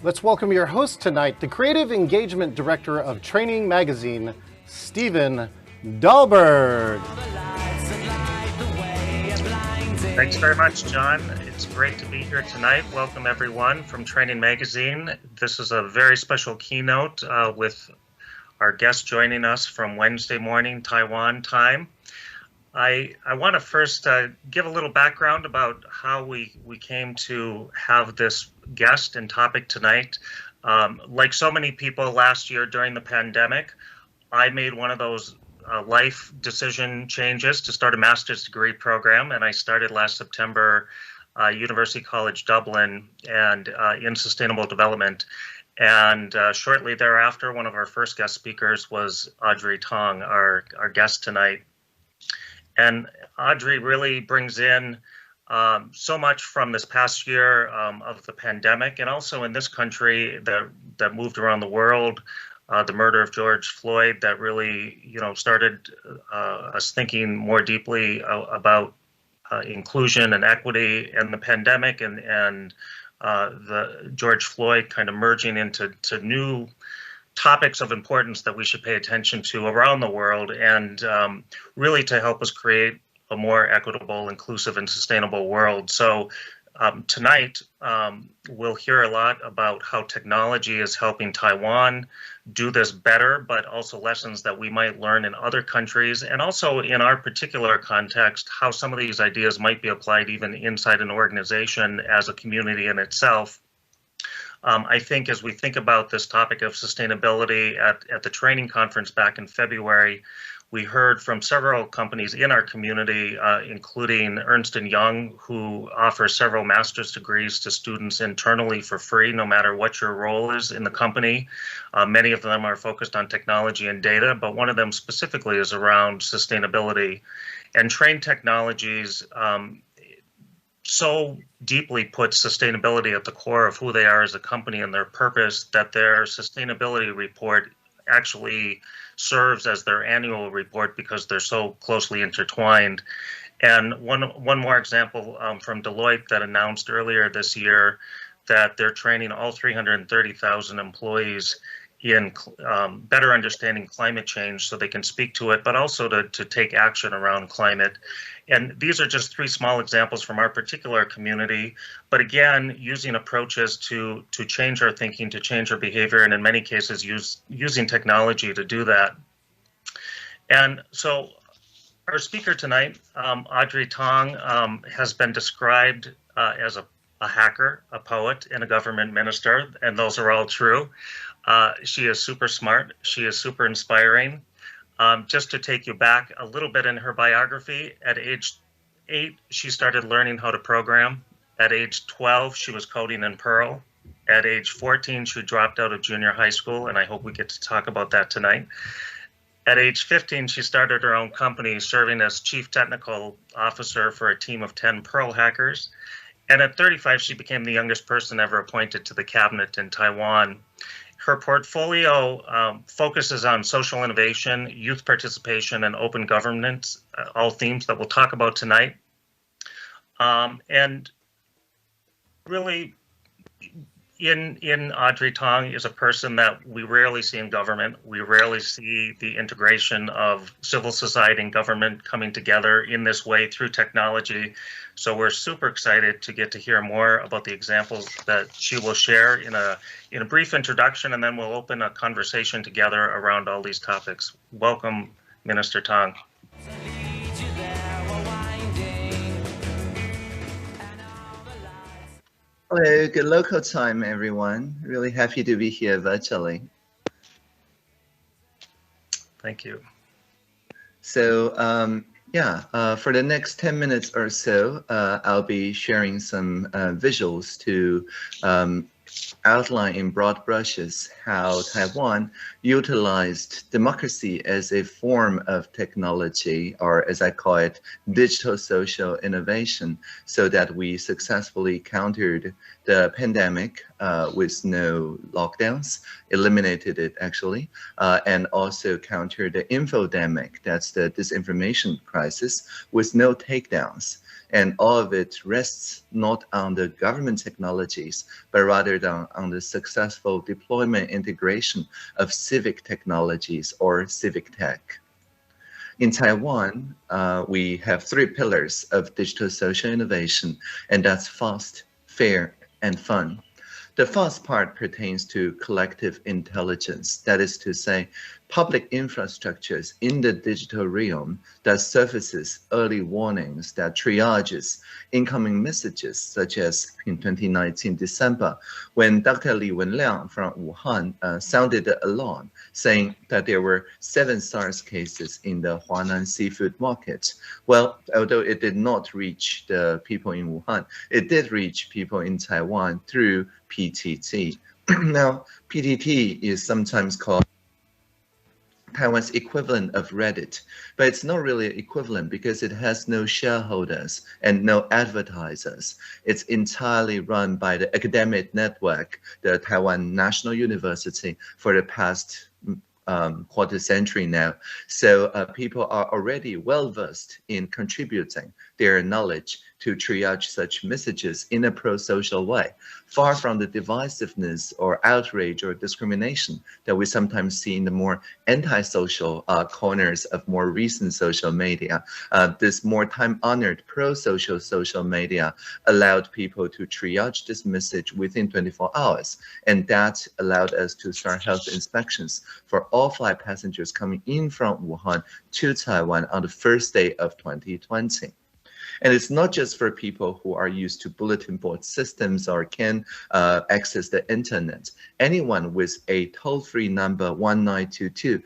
Let's welcome your host tonight, the Creative Engagement Director of Training Magazine, Stephen Dahlberg. Thanks very much, John. It's great to be here tonight. Welcome everyone from Training Magazine. This is a very special keynote with our guest joining us from Wednesday morning, Taiwan time. I want to first give a little background about how we came to have this guest and topic tonight. Like so many people last year during the pandemic, I made one of those life decision changes to start a master's degree program, and I started last September, University College Dublin, and in sustainable development. And shortly thereafter, one of our first guest speakers was Audrey Tang, our guest tonight. And Audrey really brings in so much from this past year of the pandemic, and also in this country that moved around the world, the murder of George Floyd, that really, started us thinking more deeply about inclusion and equity, and the pandemic and the George Floyd kind of merging into new topics of importance that we should pay attention to around the world, and really to help us create a more equitable, inclusive, and sustainable world. So tonight, we'll hear a lot about how technology is helping Taiwan do this better, but also lessons that we might learn in other countries, and also in our particular context, how some of these ideas might be applied even inside an organization as a community in itself. I think as we think about this topic of sustainability at the training conference back in February, we heard from several companies in our community, including Ernst & Young, who offers several master's degrees to students internally for free, no matter what your role is in the company. Many of them are focused on technology and data, but one of them specifically is around sustainability. And Train Technologies so deeply put sustainability at the core of who they are as a company and their purpose, that their sustainability report actually serves as their annual report because they're so closely intertwined. And one more example from Deloitte that announced earlier this year that they're training all 330,000 employees in better understanding climate change so they can speak to it, but also to take action around climate. And these are just three small examples from our particular community, but again, using approaches to change our thinking, to change our behavior, and in many cases, using technology to do that. And so our speaker tonight, Audrey Tang, has been described as a hacker, a poet, and a government minister, and those are all true. She is super smart. She is super inspiring. Just to take you back a little bit in her biography, at age 8, she started learning how to program. At age 12, she was coding in Perl. At age 14, she dropped out of junior high school, and I hope we get to talk about that tonight. At age 15, she started her own company, serving as chief technical officer for a team of 10 Perl hackers. And at 35, she became the youngest person ever appointed to the cabinet in Taiwan. Her portfolio focuses on social innovation, youth participation, and open governance, all themes that we'll talk about tonight. And really, in Audrey Tang is a person that we rarely see in government. We rarely see the integration of civil society and government coming together in this way through technology. So we're super excited to get to hear more about the examples that she will share in a brief introduction, and then we'll open a conversation together around all these topics. Welcome, Minister Tang. Hello, good local time, everyone. Really happy to be here virtually. Thank you. So, for the next 10 minutes or so, I'll be sharing some visuals to outline in broad brushes how Taiwan utilized democracy as a form of technology, or as I call it, digital social innovation, so that we successfully countered the pandemic with no lockdowns, eliminated it actually, and also countered the infodemic, that's the disinformation crisis, with no takedowns. And all of it rests not on the government technologies, but rather on the successful deployment integration of civic technologies or civic tech. In Taiwan, we have 3 pillars of digital social innovation, and that's fast, fair, and fun. The fast part pertains to collective intelligence, that is to say, public infrastructures in the digital realm that surfaces early warnings, that triages incoming messages, such as in 2019 December, when Dr. Li Wenliang from Wuhan sounded the alarm, saying that there were 7 SARS cases in the Huanan seafood market. Well, although it did not reach the people in Wuhan, it did reach people in Taiwan through PTT. Now, PTT is sometimes called Taiwan's equivalent of Reddit, but it's not really equivalent because it has no shareholders and no advertisers. It's entirely run by the academic network, the Taiwan National University, for the past quarter century now. So people are already well versed in contributing their knowledge to triage such messages in a pro-social way, far from the divisiveness or outrage or discrimination that we sometimes see in the more anti-social corners of more recent social media. This more time-honored pro-social social media allowed people to triage this message within 24 hours, and that allowed us to start health inspections for all flight passengers coming in from Wuhan to Taiwan on the first day of 2020. And it's not just for people who are used to bulletin board systems or can access the internet. Anyone with a toll-free number 1922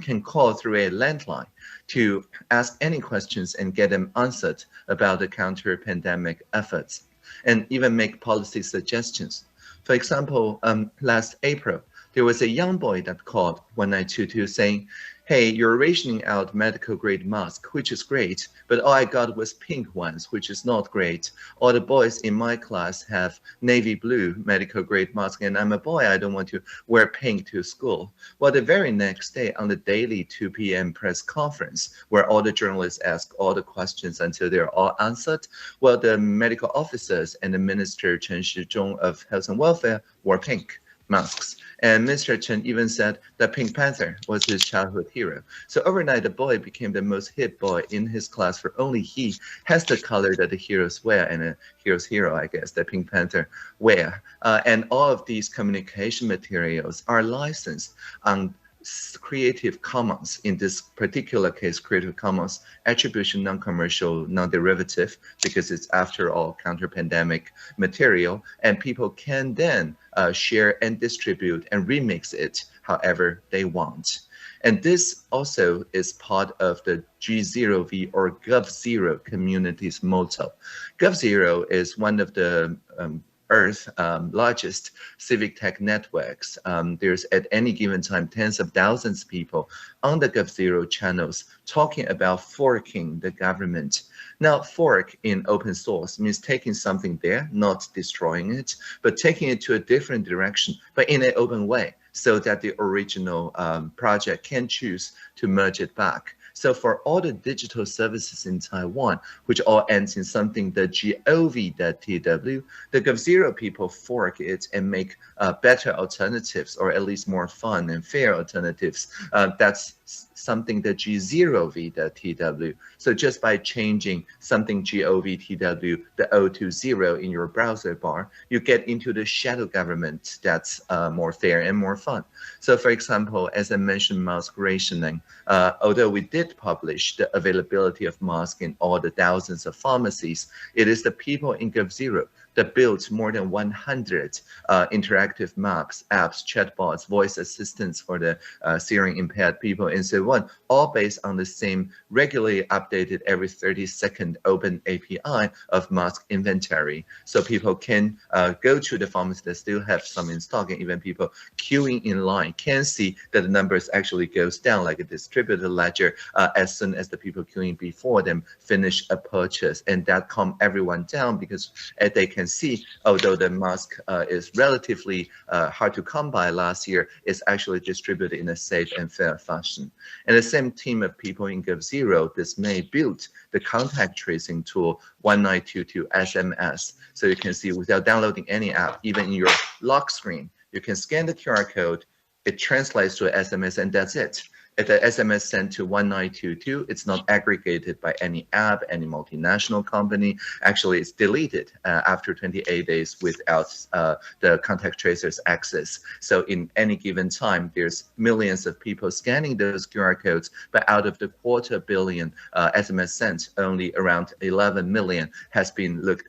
can call through a landline to ask any questions and get them answered about the counter-pandemic efforts, and even make policy suggestions. For example, last April, there was a young boy that called 1922 saying, "Hey, you're rationing out medical grade mask, which is great, but all I got was pink ones, which is not great. All the boys in my class have navy blue medical grade mask, and I'm a boy, I don't want to wear pink to school." Well, the very next day on the daily 2 p.m. press conference, where all the journalists ask all the questions until they're all answered, well, the medical officers and the Minister Chen Shizhong of Health and Welfare wore pink masks. And Mr. Chen even said that Pink Panther was his childhood hero. So overnight, the boy became the most hip boy in his class, for only he has the color that the heroes wear, and a hero's hero, I guess, that Pink Panther wear. And all of these communication materials are licensed on Creative Commons, in this particular case, Creative Commons attribution, non-commercial, non-derivative, because it's after all counter-pandemic material, and people can then share and distribute and remix it however they want. And this also is part of the G0V or GovZero community's motto. GovZero is one of the Earth's largest civic tech networks. There's at any given time tens of thousands of people on the GovZero channels talking about forking the government. Now, fork in open source means taking something there, not destroying it, but taking it to a different direction, but in an open way, so that the original project can choose to merge it back. So for all the digital services in Taiwan, which all ends in something, the gov.tw, the GovZero people fork it and make better alternatives, or at least more fun and fair alternatives. That's something, the G0v.tw. So just by changing something gov.tw, the O to 0 in your browser bar, you get into the shadow government that's more fair and more fun. So for example, as I mentioned, mask rationing, although we did publish the availability of masks in all the thousands of pharmacies, it is the people in GovZero that built more than 100 interactive maps, apps, chatbots, voice assistants for the hearing impaired people, and so on, all based on the same regularly updated every 30-second open API of mask inventory. So people can go to the pharmacy that still have some in stock, and even people queuing in line can see that the numbers actually goes down like a distributed ledger as soon as the people queuing before them finish a purchase, and that calm everyone down because they can can see, although the mask is relatively hard to come by last year, it's actually distributed in a safe and fair fashion. And the same team of people in GovZero this May built the contact tracing tool 1922 SMS. So you can see without downloading any app, even in your lock screen, you can scan the QR code, it translates to an SMS, and that's it. If the SMS sent to 1922, it's not aggregated by any app, any multinational company. Actually, it's deleted after 28 days without the contact tracer's access. So in any given time, there's millions of people scanning those QR codes, but out of the 250 million SMS sent, only around 11 million has been looked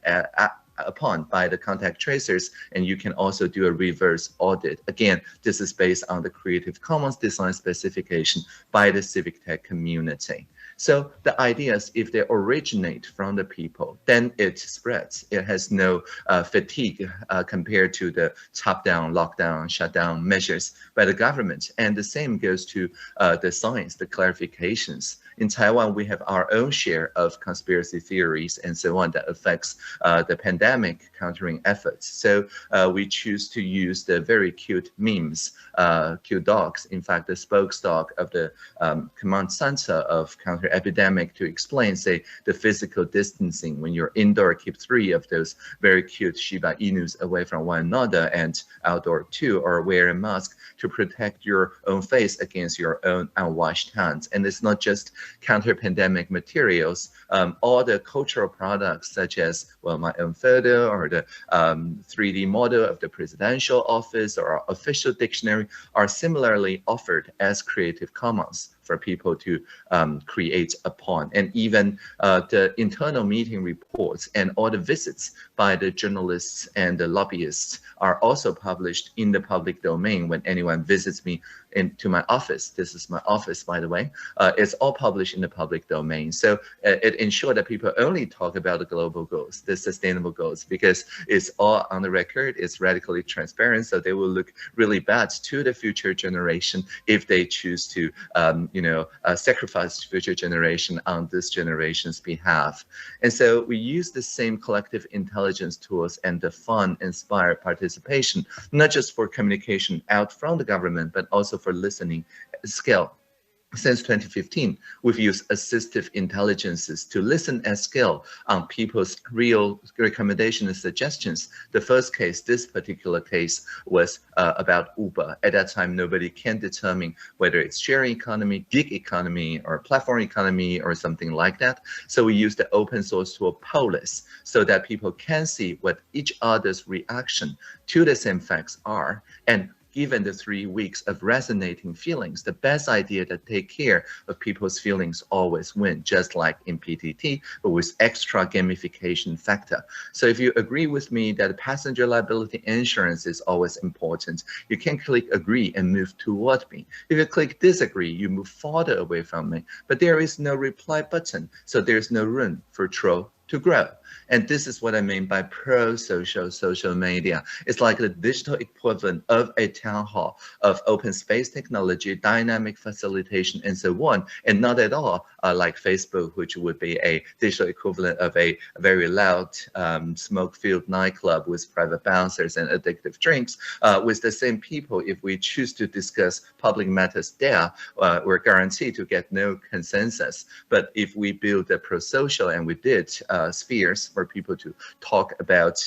upon by the contact tracers, and you can also do a reverse audit. Again, this is based on the Creative Commons design specification by the civic tech community. So the idea is if they originate from the people, then it spreads. It has no fatigue compared to the top-down, lockdown, shutdown measures by the government. And the same goes to the science, the clarifications. In Taiwan, we have our own share of conspiracy theories and so on that affects the pandemic countering efforts. So we choose to use the very cute memes, cute dogs, in fact, the spokesdog of the command center of counter-epidemic to explain, say, the physical distancing. When you're indoor, keep 3 of those very cute Shiba Inus away from one another, and outdoor 2, or wear a mask to protect your own face against your own unwashed hands. And it's not just counter-pandemic materials, all the cultural products such as, well, my own photo or the 3D model of the presidential office or official dictionary are similarly offered as Creative Commons for people to create upon. And even the internal meeting reports and all the visits by the journalists and the lobbyists are also published in the public domain when anyone visits me into my office. This is my office, by the way. It's all published in the public domain. So it ensures that people only talk about the global goals, the sustainable goals, because it's all on the record, it's radically transparent, so they will look really bad to the future generation if they choose to sacrifice future generation on this generation's behalf. And so we use the same collective intelligence tools and the fun, inspired participation, not just for communication out from the government, but also for listening at scale. Since 2015, we've used assistive intelligences to listen at scale on people's real recommendations and suggestions. The first case, this particular case, was about Uber. At that time, nobody can determine whether it's sharing economy, gig economy, or platform economy, or something like that. So we use the open source tool Polis so that people can see what each other's reaction to the same facts are. And given the 3 weeks of resonating feelings, the best idea that take care of people's feelings always win, just like in PTT, but with extra gamification factor. So if you agree with me that passenger liability insurance is always important, you can click agree and move toward me. If you click disagree, you move farther away from me, but there is no reply button, so there's no room for troll to grow. And this is what I mean by pro-social social media. It's like the digital equivalent of a town hall of open space technology, dynamic facilitation, and so on, and not at all like Facebook, which would be a digital equivalent of a very loud smoke-filled nightclub with private bouncers and addictive drinks. With the same people, if we choose to discuss public matters there, we're guaranteed to get no consensus. But if we build a pro-social, and we did, spheres for people to talk about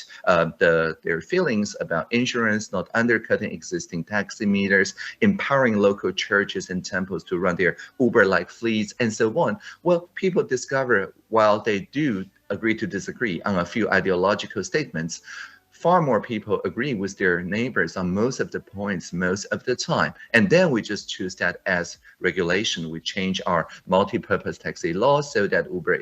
their feelings about insurance, not undercutting existing taxi meters, empowering local churches and temples to run their Uber-like fleets, and so on. Well, people discover while they do agree to disagree on a few ideological statements, far more people agree with their neighbors on most of the points most of the time. And then we just choose that as regulation. We change our multi-purpose taxi law so that Uber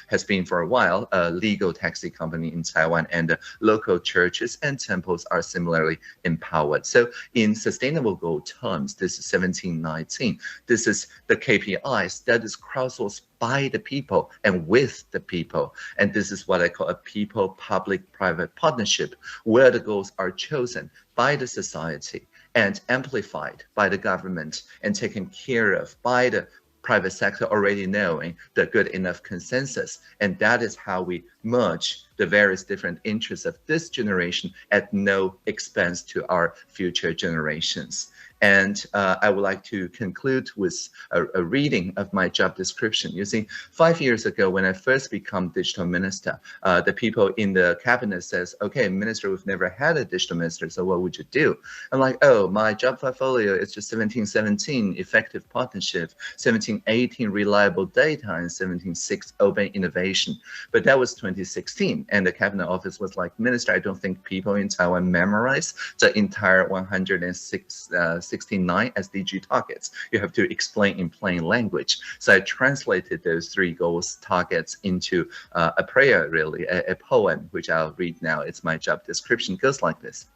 has been for a while a legal taxi company in Taiwan, and the local churches and temples are similarly empowered. So in sustainable goal terms, this is 1719. This is the KPIs that is crowdsourced by the people and with the people. And this is what I call a people-public-private partnership, where the goals are chosen by the society and amplified by the government and taken care of by the private sector, already knowing the good enough consensus. And that is how we merge the various different interests of this generation at no expense to our future generations. And I would like to conclude with a reading of my job description. You see, 5 years ago, when I first became digital minister, the people in the cabinet says, okay, minister, we've never had a digital minister, so what would you do? I'm like, oh, my job portfolio is just 1717 effective partnership, 1718 reliable data, and 176 open innovation. But that was 2016, and the cabinet office was like, minister, I don't think people in Taiwan memorize the entire 169 SDG targets. You have to explain in plain language. So I translated those 3 goals targets into a prayer, really, a poem, which I'll read now. It's my job description. It goes like this.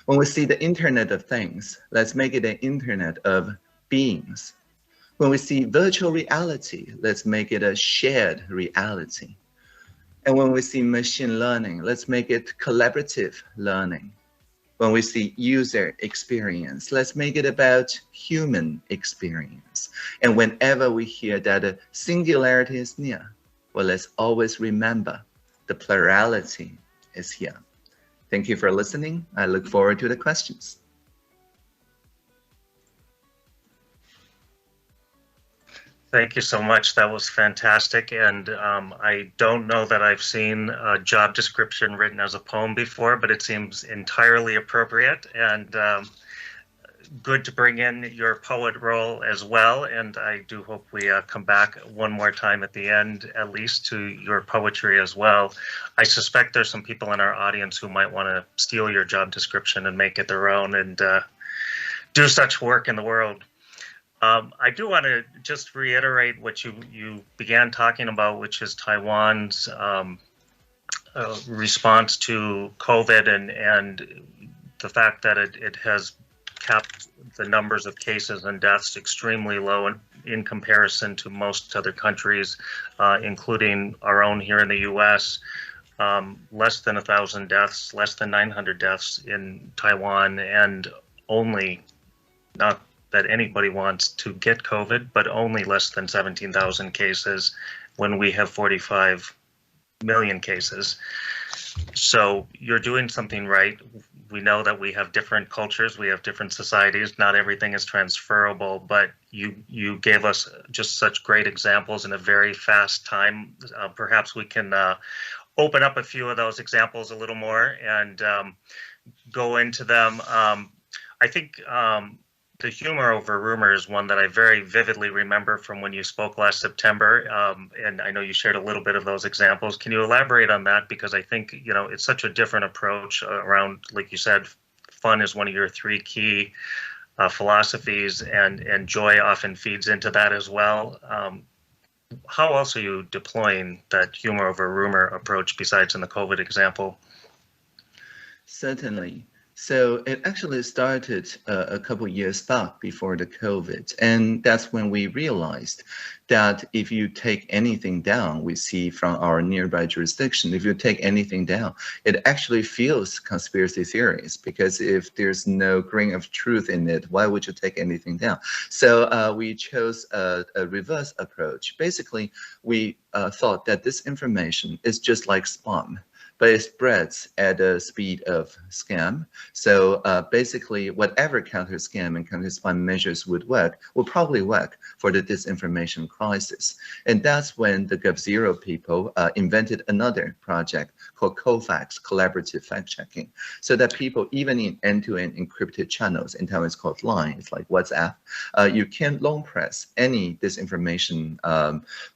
When we see the Internet of Things, let's make it an Internet of beings. When we see virtual reality, let's make it a shared reality. And when we see machine learning, let's make it collaborative learning. When we see user experience, let's make it about human experience. And whenever we hear that a singularity is near, well, let's always remember the plurality is here. Thank you for listening. I look forward to the questions. Thank you so much. That was fantastic. And I don't know that I've seen a job description written as a poem before, but it seems entirely appropriate and good to bring in your poet role as well. And I do hope we come back one more time at the end, at least, to your poetry as well. I suspect there's some people in our audience who might want to steal your job description and make it their own and do such work in the world. I do want to just reiterate what you began talking about, which is Taiwan's response to COVID and the fact that it has kept the numbers of cases and deaths extremely low in comparison to most other countries, including our own here in the US. Less than 1,000 deaths, less than 900 deaths in Taiwan, and only, not that anybody wants to get COVID, but only less than 17,000 cases when we have 45 million cases. So you're doing something right. We know that we have different cultures, we have different societies, not everything is transferable, but you gave us just such great examples in a very fast time. Perhaps we can open up a few of those examples a little more and go into them. I think the humor over rumor is one that I very vividly remember from when you spoke last September, and I know you shared a little bit of those examples. Can you elaborate on that? Because I think, you know, it's such a different approach around, like you said, fun is one of your 3 key philosophies, and joy often feeds into that as well. How else are you deploying that humor over rumor approach besides in the COVID example? Certainly. So it actually started a couple years back before the COVID. And that's when we realized that if you take anything down, we see from our nearby jurisdiction, if you take anything down, it actually feels conspiracy theories, because if there's no grain of truth in it, why would you take anything down? So we chose a reverse approach. Basically, we thought that this information is just like spam, but it spreads at the speed of scam. So basically, whatever counter scam and counter spam measures would work, will probably work for the disinformation crisis. And that's when the GovZero people invented another project called COFAX, Collaborative Fact Checking, so that people, even in end-to-end encrypted channels, in Taiwan it's called line, it's like WhatsApp, you can long press any disinformation,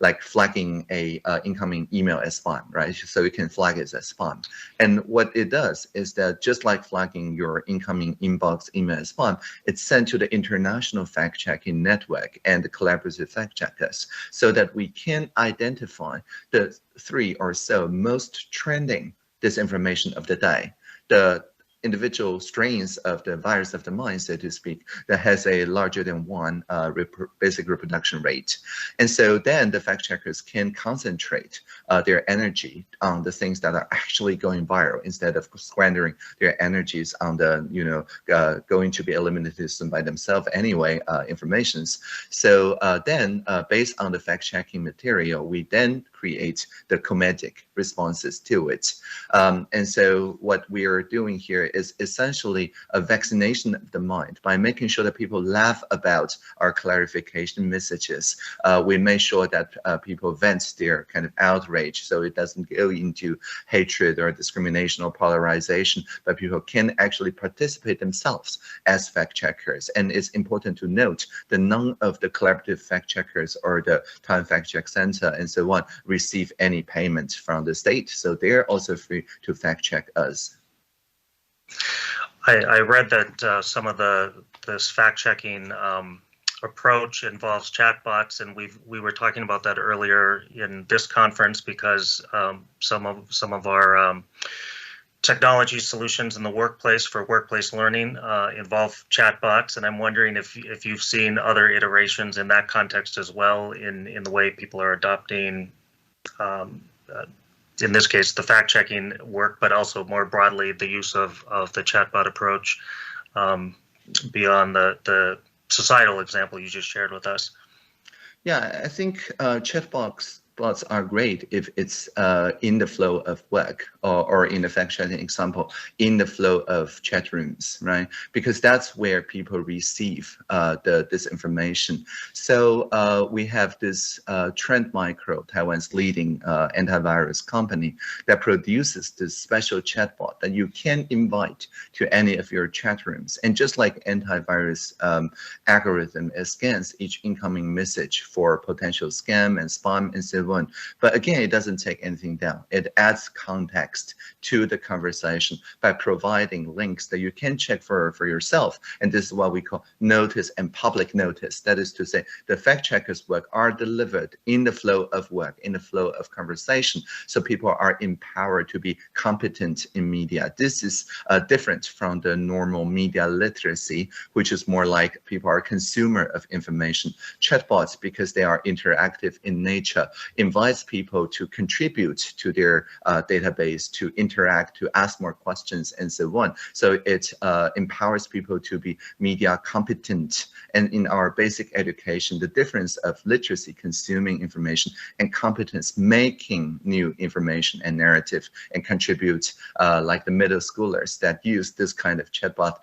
like flagging a incoming email as spam, right? So you can flag it as spam. And what it does is that just like flagging your incoming inbox email as spam, it's sent to the international fact-checking network and the collaborative fact checkers, so that we can identify the 3 or so most trending disinformation of the day, the individual strains of the virus of the mind, so to speak, that has a larger than 1 basic reproduction rate. And so then the fact checkers can concentrate their energy on the things that are actually going viral, instead of squandering their energies on the, you know, going to be eliminated soon by themselves anyway, informations. So then based on the fact checking material, we then create the comedic responses to it. And so what we are doing here is essentially a vaccination of the mind by making sure that people laugh about our clarification messages. We make sure that people vent their kind of outrage so it doesn't go into hatred or discrimination or polarization, but people can actually participate themselves as fact checkers. And it's important to note that none of the collaborative fact checkers or the Taiwan Fact Check Center and so on receive any payment from the state. So they're also free to fact check us. I read that some of this fact checking approach involves chatbots, and we were talking about that earlier in this conference because some of our technology solutions in the workplace for workplace learning involve chatbots, and I'm wondering if you've seen other iterations in that context as well in the way people are adopting, in this case, the fact-checking work, but also more broadly the use of the chatbot approach beyond the societal example you just shared with us. Yeah, I think chatbots are great if it's in the flow of work or in the fact-checking example, in the flow of chat rooms, right? Because that's where people receive this information. So we have this Trend Micro, Taiwan's leading antivirus company, that produces this special chatbot that you can invite to any of your chat rooms. And just like antivirus algorithm, it scans each incoming message for potential scam and spam and so on. But again, it doesn't take anything down. It adds context to the conversation by providing links that you can check for yourself. And this is what we call notice and public notice. That is to say, the fact checkers' work are delivered in the flow of work, in the flow of conversation. So people are empowered to be competent in media. This is different from the normal media literacy, which is more like people are consumer of information. Chatbots, because they are interactive in nature, invites people to contribute to their database, to interact, to ask more questions, and so on. So it empowers people to be media competent. And in our basic education, the difference of literacy, consuming information, and competence, making new information and narrative, and contribute like the middle schoolers that use this kind of chatbot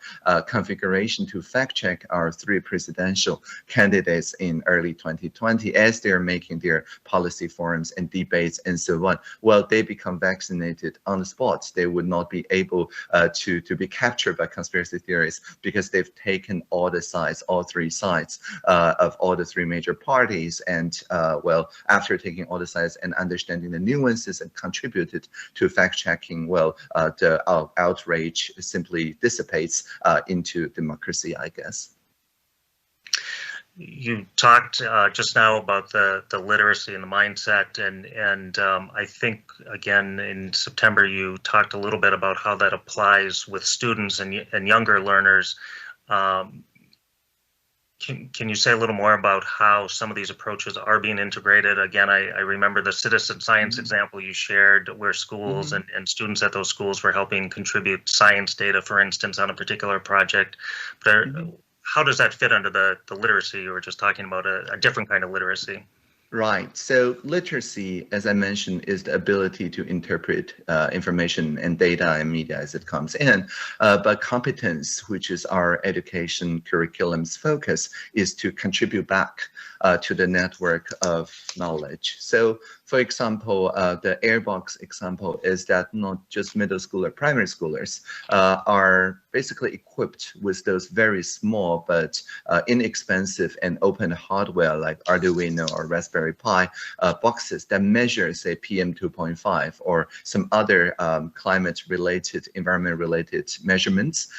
configuration to fact check our 3 presidential candidates in early 2020 as they're making their policy forums and debates and so on. Well, they become vaccinated on the spot. They would not be able to be captured by conspiracy theories because they've taken all the sides, all 3 sides of all the 3 major parties. And well, after taking all the sides and understanding the nuances and contributed to fact checking, well, the outrage simply dissipates into democracy, I guess. You talked just now about the literacy and the mindset, and I think again in September you talked a little bit about how that applies with students and younger learners. Can you say a little more about how some of these approaches are being integrated? Again, I remember the citizen science example you shared, where schools and students at those schools were helping contribute science data, for instance, on a particular project. But how does that fit under the literacy you were just talking about, a different kind of literacy? Right. So literacy, as I mentioned, is the ability to interpret information and data and media as it comes in. But competence, which is our education curriculum's focus, is to contribute back to the network of knowledge. So, for example, the Airbox example is that not just middle school or primary schoolers are basically equipped with those very small but inexpensive and open hardware like Arduino or Raspberry Pi boxes that measure, say, PM 2.5 or some other climate-related, environment-related measurements,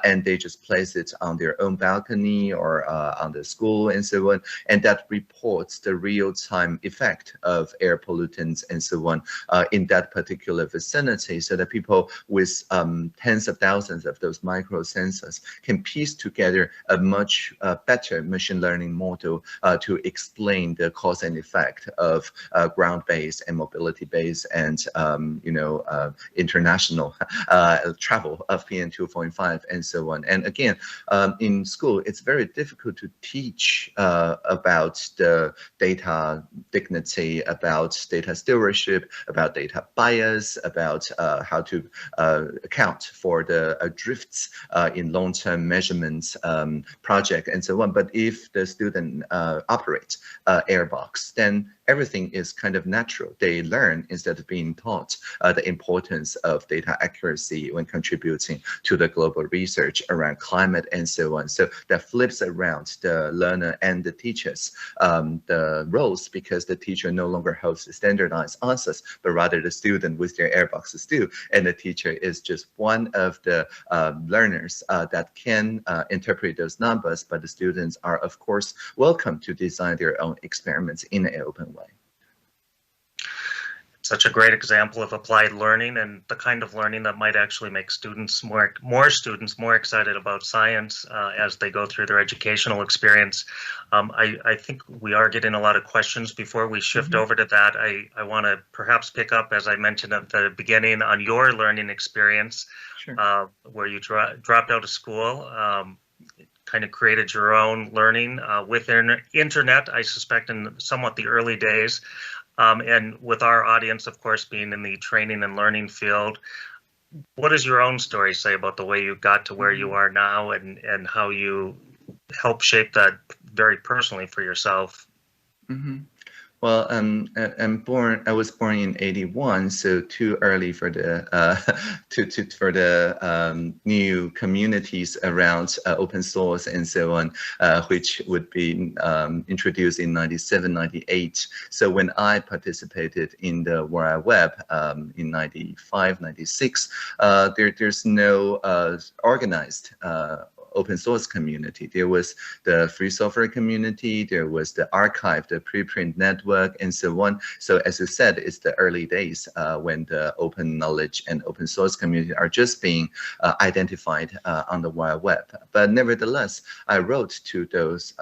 and they just place it on their own balcony or on the school and so on, and that reports the real-time effect of air pollutants and so on in that particular vicinity, so that people with tens of thousands of those micro sensors can piece together a much better machine learning model to explain the cause and effect of ground-based and mobility-based and international travel of PM 2.5 and so on. And again, in school, it's very difficult to teach about the data dignity, about about data stewardship, about data bias, about how to account for the drifts in long-term measurements project and so on. But if the student operates Airbox, then everything is kind of natural. They learn instead of being taught the importance of data accuracy when contributing to the global research around climate and so on. So that flips around the learner and the teachers, the roles, because the teacher no longer holds the standardized answers, but rather the student with their airboxes do. And the teacher is just one of the learners that can interpret those numbers, but the students are, of course, welcome to design their own experiments in an open way. Such a great example of applied learning and the kind of learning that might actually make students more students more excited about science as they go through their educational experience. I think we are getting a lot of questions. Before we shift over to that, I want to perhaps pick up, as I mentioned at the beginning, on your learning experience. Sure. Where you dropped out of school, kind of created your own learning with internet, I suspect, in somewhat the early days. And with our audience, of course, being in the training and learning field, what does your own story say about the way you got to where you are now and how you help shape that very personally for yourself? Mm-hmm. Well, I was born in '81, so too early for the new communities around open source and so on, which would be introduced in '97, '98. So when I participated in the World Wide Web in '95, '96, there's no organized open source community. There was the free software community, there was the archive, the preprint network, and so on. So as you said, it's the early days when the open knowledge and open source community are just being identified on the World Wide Web. But nevertheless, I wrote to those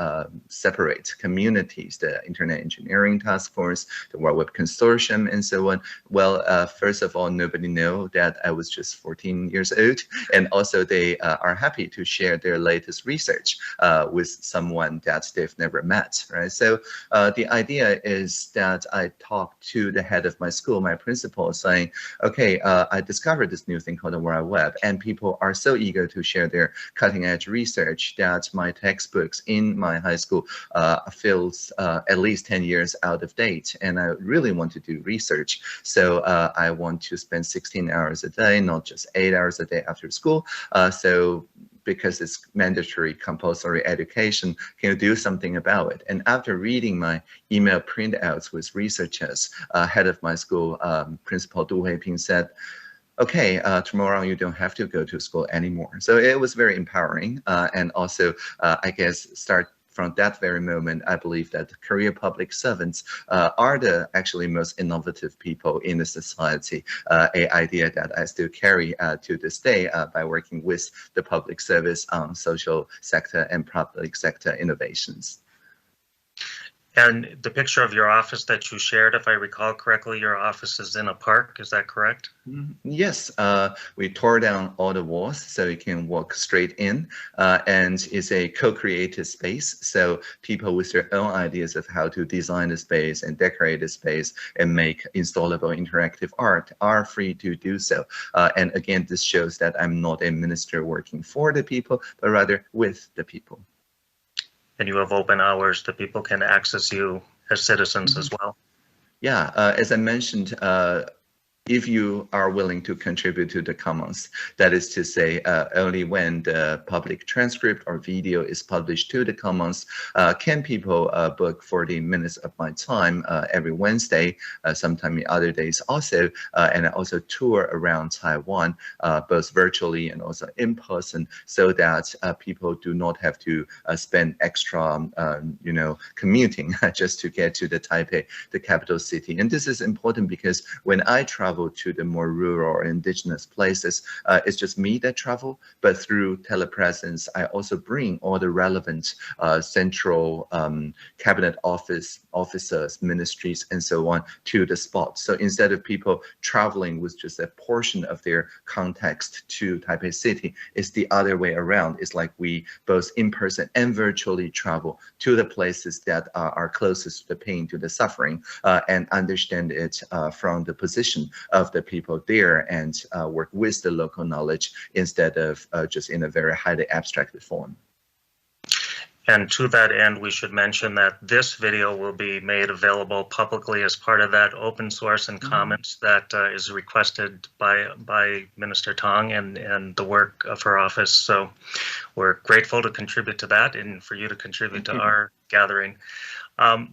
separate communities, the Internet Engineering Task Force, the World Web Consortium, and so on. Well, first of all, nobody knew that I was just 14 years old, and also they are happy to share their latest research with someone that they've never met, right? So the idea is that I talked to the head of my school, my principal, saying, okay, I discovered this new thing called the World Web, and people are so eager to share their cutting edge research that my textbooks in my high school feels at least 10 years out of date, and I really want to do research. So I want to spend 16 hours a day, not just 8 hours a day after school. So because it's mandatory compulsory education, can you do something about it? And after reading my email printouts with researchers, head of my school, Principal Du Huiping said, okay, tomorrow you don't have to go to school anymore. So it was very empowering. And also, I guess, start from that very moment, I believe that career public servants are the actually most innovative people in the society, an idea that I still carry to this day by working with the public service on social sector and public sector innovations. And the picture of your office that you shared, if I recall correctly, your office is in a park, is that correct? Yes, we tore down all the walls so you can walk straight in, and it's a co-created space. So people with their own ideas of how to design the space and decorate the space and make installable interactive art are free to do so. And again, this shows that I'm not a minister working for the people, but rather with the people. And you have open hours that people can access you as citizens as well. Yeah, as I mentioned, if you are willing to contribute to the commons, that is to say, only when the public transcript or video is published to the commons, can people book 40 minutes of my time every Wednesday, sometime in other days also, and I also tour around Taiwan, both virtually and also in person, so that people do not have to spend extra, commuting just to get to the Taipei, the capital city. And this is important because when I travel travel to the more rural or indigenous places. It's just me that travel, but through telepresence, I also bring all the relevant central cabinet officers, ministries, and so on to the spot. So instead of people traveling with just a portion of their context to Taipei City, it's the other way around. It's like we both in person and virtually travel to the places that are closest to the pain, to the suffering, and understand it from the position of the people there, and work with the local knowledge instead of just in a very highly abstracted form. And to that end, we should mention that this video will be made available publicly as part of that open source and commons that is requested by Minister Tang and the work of her office. So we're grateful to contribute to that and for you to contribute to our gathering.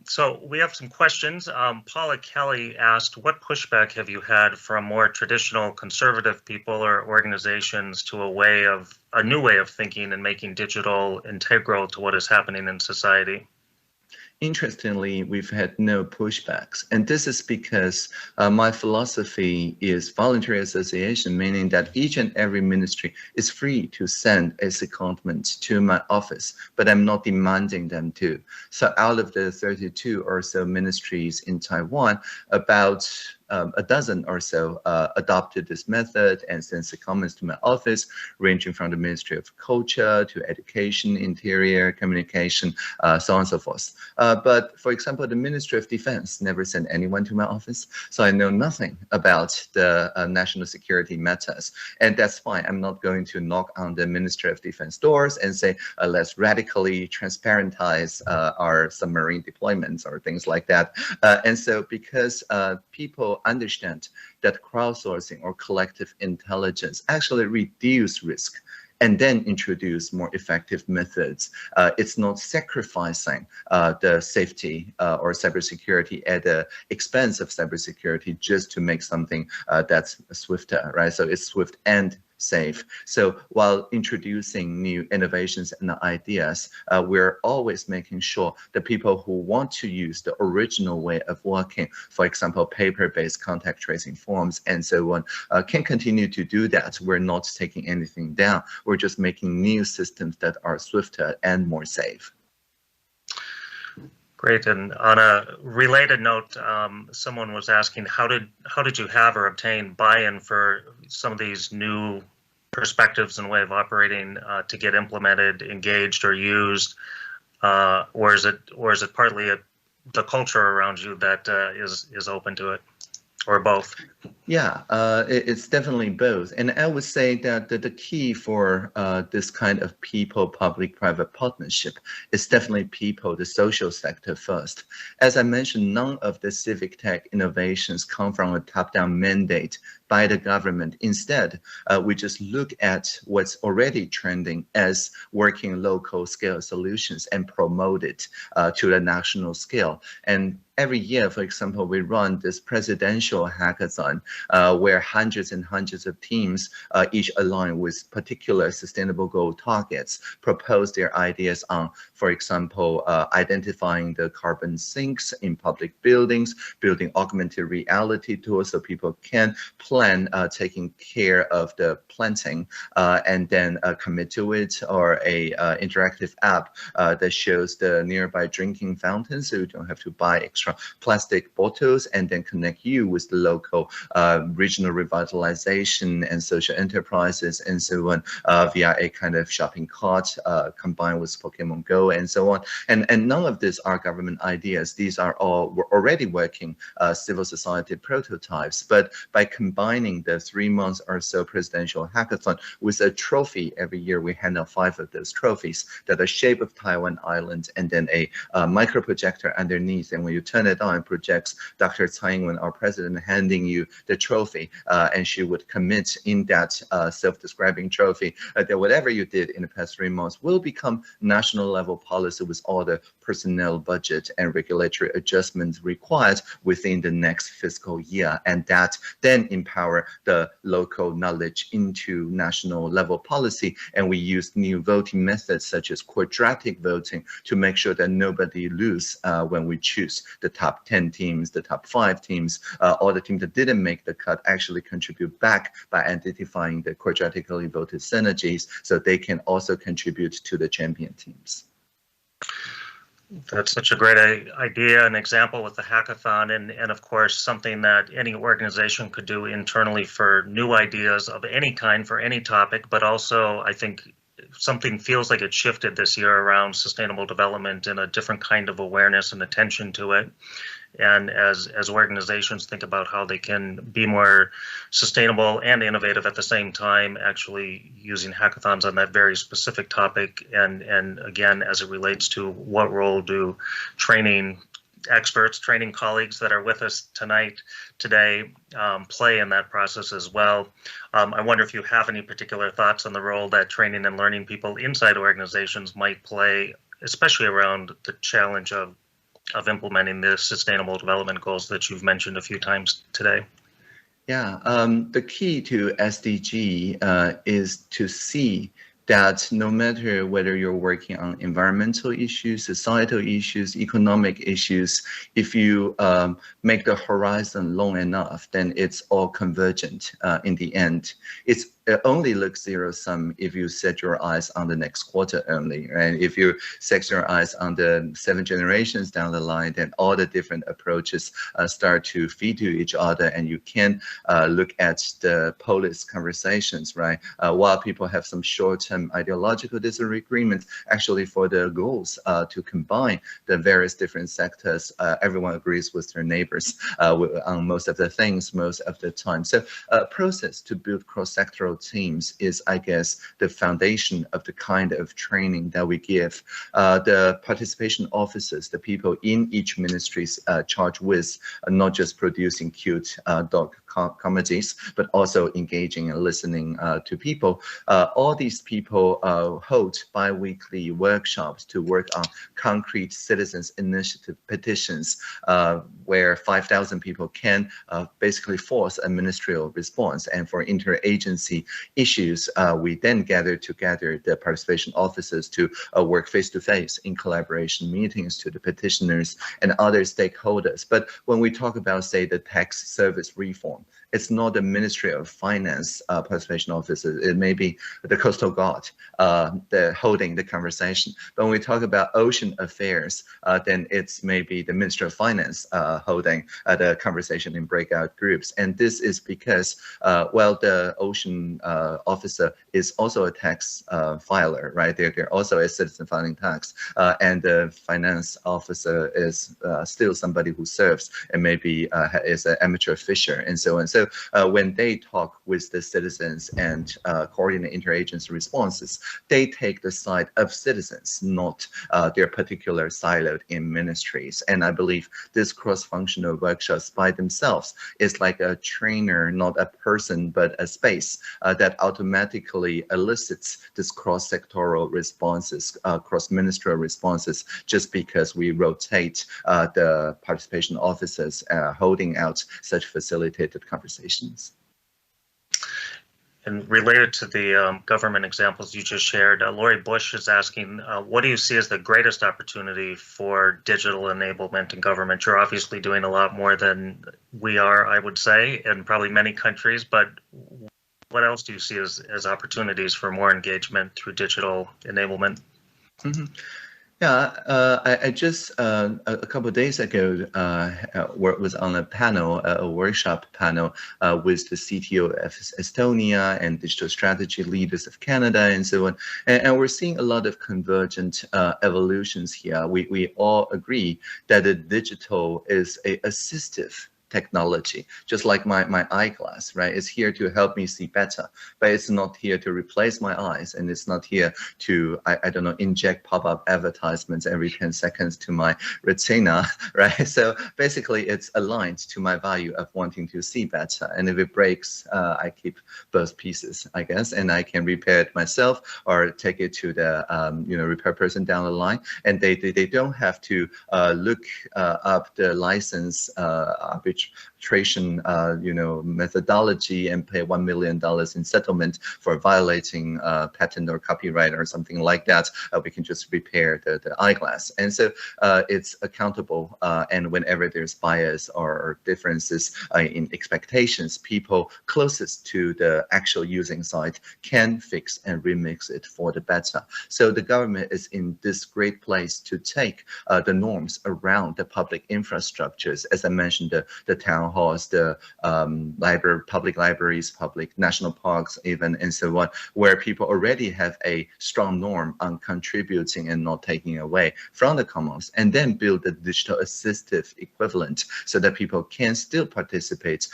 So we have some questions. Paula Kelly asked, what pushback have you had from more traditional conservative people or organizations to a new way of thinking and making digital integral to what is happening in society? Interestingly, we've had no pushbacks. And this is because my philosophy is voluntary association, meaning that each and every ministry is free to send a secondment to my office, but I'm not demanding them to. So out of the 32 or so ministries in Taiwan, about a dozen or so adopted this method and sent secondments to my office, ranging from the Ministry of Culture to Education, Interior, Communication, so on and so forth. But for example, the Ministry of Defense never sent anyone to my office, so I know nothing about the national security matters. And that's fine. I'm not going to knock on the Ministry of Defense doors and say, let's radically transparentize our submarine deployments or things like that. And so because people understand that crowdsourcing or collective intelligence actually reduce risk and then introduce more effective methods. It's not sacrificing the safety or cybersecurity at the expense of cybersecurity just to make something that's swifter, right? So it's swift and safe. So while introducing new innovations and ideas, we're always making sure the people who want to use the original way of working, for example, paper-based contact tracing forms and so on, can continue to do that. We're not taking anything down. We're just making new systems that are swifter and more safe. Great. And on a related note, someone was asking, how did you have or obtain buy-in for some of these new perspectives and way of operating to get implemented, engaged, or used, or is it partly the culture around you that is open to it, or both? Yeah, it's definitely both. And I would say that the key for this kind of people public-private partnership is definitely people, the social sector first. As I mentioned, none of the civic tech innovations come from a top-down mandate by the government. Instead, we just look at what's already trending as working local scale solutions and promote it to the national scale. And every year, for example, we run this presidential hackathon where hundreds and hundreds of teams, each aligned with particular sustainable goal targets, propose their ideas on, for example, identifying the carbon sinks in public buildings, building augmented reality tools so people can plan taking care of the planting and then commit to it, or a interactive app that shows the nearby drinking fountain so you don't have to buy extra plastic bottles, and then connect you with the local regional revitalization and social enterprises and so on via a kind of shopping cart combined with Pokemon Go and so on. And none of these are government ideas. These are all already working civil society prototypes. But by combining the 3 months or so presidential hackathon with a trophy every year, we hand out 5 of those trophies that are shape of Taiwan Island, and then a micro projector underneath. And when you turn it on, it projects Dr. Tsai Ing-wen, our president, handing you the trophy, and she would commit in that self-describing trophy that whatever you did in the past 3 months will become national level policy with all the personnel, budget, and regulatory adjustments required within the next fiscal year. And that then empowers empower the local knowledge into national level policy. And we use new voting methods such as quadratic voting to make sure that nobody lose when we choose the top 10 teams, the top 5 teams, all the teams that didn't make the cut actually contribute back by identifying the quadratically voted synergies, so they can also contribute to the champion teams. That's such a great idea, an example with the hackathon, and of course something that any organization could do internally for new ideas of any kind for any topic, but also I think something feels like it shifted this year around sustainable development and a different kind of awareness and attention to it. And as organizations think about how they can be more sustainable and innovative at the same time, actually using hackathons on that very specific topic, and again, as it relates to what role do training experts, training colleagues that are with us today play in that process as well. I wonder if you have any particular thoughts on the role that training and learning people inside organizations might play, especially around the challenge of implementing the sustainable development goals that you've mentioned a few times today. Yeah, the key to SDG is to see that no matter whether you're working on environmental issues, societal issues, economic issues, if you make the horizon long enough, then it's all convergent in the end. It only looks zero-sum if you set your eyes on the next quarter only, right? If you set your eyes on the 7 generations down the line, then all the different approaches start to feed to each other, and you can look at the polis conversations, right? While people have some short-term ideological disagreements, actually for the goals to combine the various different sectors, everyone agrees with their neighbors on most of the things, most of the time. So a process to build cross-sectoral teams is, I guess, the foundation of the kind of training that we give. The participation officers, the people in each ministry's charged with not just producing cute dog comedies, but also engaging and listening to people. All these people hold bi-weekly workshops to work on concrete citizens initiative petitions where 5,000 people can basically force a ministerial response. And for interagency issues, we then gather together the participation officers to work face-to-face in collaboration meetings to the petitioners and other stakeholders. But when we talk about, say, the tax service reform, it's not the Ministry of Finance participation officers. It may be the Coastal Guard holding the conversation. But when we talk about ocean affairs, then it's maybe the Ministry of Finance holding the conversation in breakout groups. And this is because, well, the ocean officer is also a tax filer, right? They're also a citizen filing tax. And the finance officer is still somebody who serves and maybe is an amateur fisher and so on. So when they talk with the citizens and coordinate interagency responses, they take the side of citizens, not their particular siloed in ministries. And I believe this cross-functional workshops by themselves is like a trainer, not a person, but a space that automatically elicits this cross-sectoral responses, cross-ministerial responses, just because we rotate the participation officers holding out such facilitated conversations. And related to the government examples you just shared, Lori Bush is asking, what do you see as the greatest opportunity for digital enablement in government? You're obviously doing a lot more than we are, I would say, in probably many countries, but what else do you see as opportunities for more engagement through digital enablement? Mm-hmm. Yeah, I just a couple of days ago was on a panel, a workshop panel with the CTO of Estonia and digital strategy leaders of Canada and so on. And we're seeing a lot of convergent evolutions here. We all agree that the digital is an assistive technology, just like my eyeglass, right? It's here to help me see better, but it's not here to replace my eyes, and it's not here to, I don't know, inject pop-up advertisements every 10 seconds to my retina, right? So basically, it's aligned to my value of wanting to see better. And if it breaks, I keep both pieces, I guess, and I can repair it myself or take it to the repair person down the line, and they don't have to look up the license arbitration, methodology and pay $1 million in settlement for violating patent or copyright or something like that. We can just repair the eyeglass. And so it's accountable. And whenever there's bias or differences in expectations, people closest to the actual using side can fix and remix it for the better. So the government is in this great place to take the norms around the public infrastructures, as I mentioned, the town halls, the public libraries, public national parks, even, and so on, where people already have a strong norm on contributing and not taking away from the commons, and then build the digital assistive equivalent so that people can still participate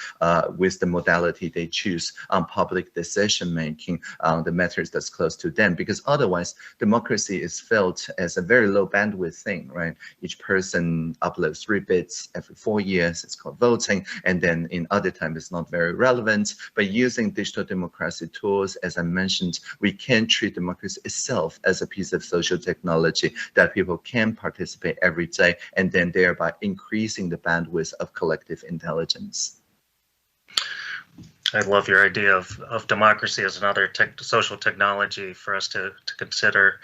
with the modality they choose on public decision making on the matters that's close to them, because otherwise democracy is felt as a very low bandwidth thing, right? Each person uploads 3 bits every 4 years. It's called voting, and then in other times it's not very relevant. But using digital democracy tools, as I mentioned, we can treat democracy itself as a piece of social technology that people can participate every day, and then thereby increasing the bandwidth of collective intelligence. I love your idea of democracy as another social technology for us to consider.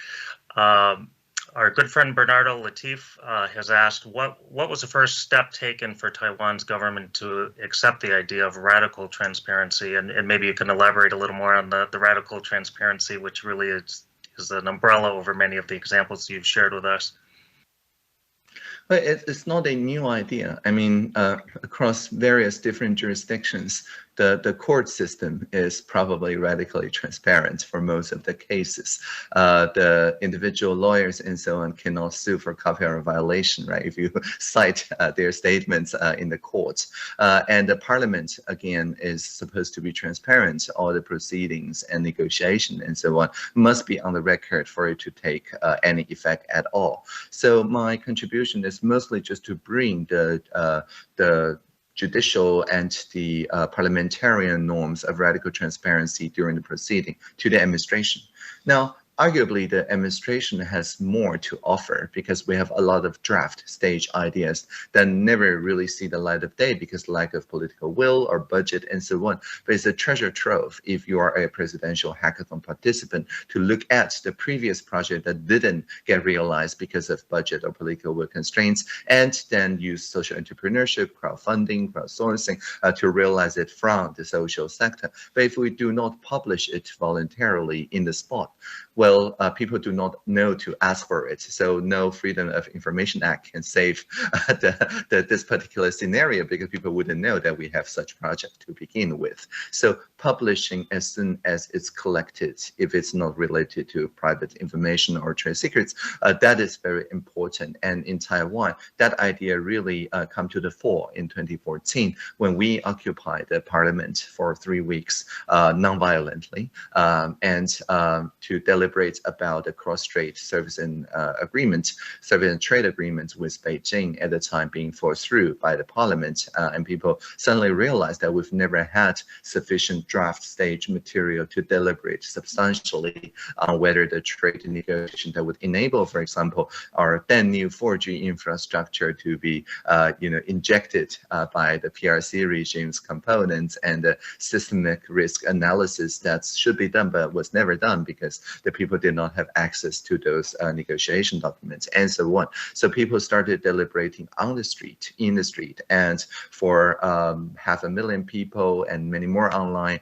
Our good friend Bernardo Latif has asked, what was the first step taken for Taiwan's government to accept the idea of radical transparency? And maybe you can elaborate a little more on the radical transparency, which really is an umbrella over many of the examples you've shared with us. But it's not a new idea. I mean, across various different jurisdictions, the court system is probably radically transparent for most of the cases. The individual lawyers and so on cannot sue for copyright violation, right? If you cite their statements in the courts. And the parliament, again, is supposed to be transparent. All the proceedings and negotiation and so on must be on the record for it to take any effect at all. So my contribution is mostly just to bring the judicial and the parliamentarian norms of radical transparency during the proceeding to the administration. Now, arguably, the administration has more to offer because we have a lot of draft stage ideas that never really see the light of day because lack of political will or budget and so on. But it's a treasure trove if you are a presidential hackathon participant to look at the previous project that didn't get realized because of budget or political will constraints, and then use social entrepreneurship, crowdfunding, crowdsourcing to realize it from the social sector. But if we do not publish it voluntarily in the spot, well, people do not know to ask for it. So no Freedom of Information Act can save this particular scenario because people wouldn't know that we have such project to begin with. So publishing as soon as it's collected, if it's not related to private information or trade secrets, that is very important. And in Taiwan, that idea really come to the fore in 2014 when we occupied the parliament for 3 weeks non-violently and to deliberate about the cross-strait service and service and trade agreement with Beijing at the time being forced through by the parliament, and people suddenly realized that we've never had sufficient draft stage material to deliberate substantially on whether the trade negotiation that would enable, for example, our then new 4G infrastructure to be injected by the PRC regime's components, and the systemic risk analysis that should be done but was never done because the people did not have access to those negotiation documents and so on. So people started deliberating on the street, in the street, and for 500,000 people and many more online,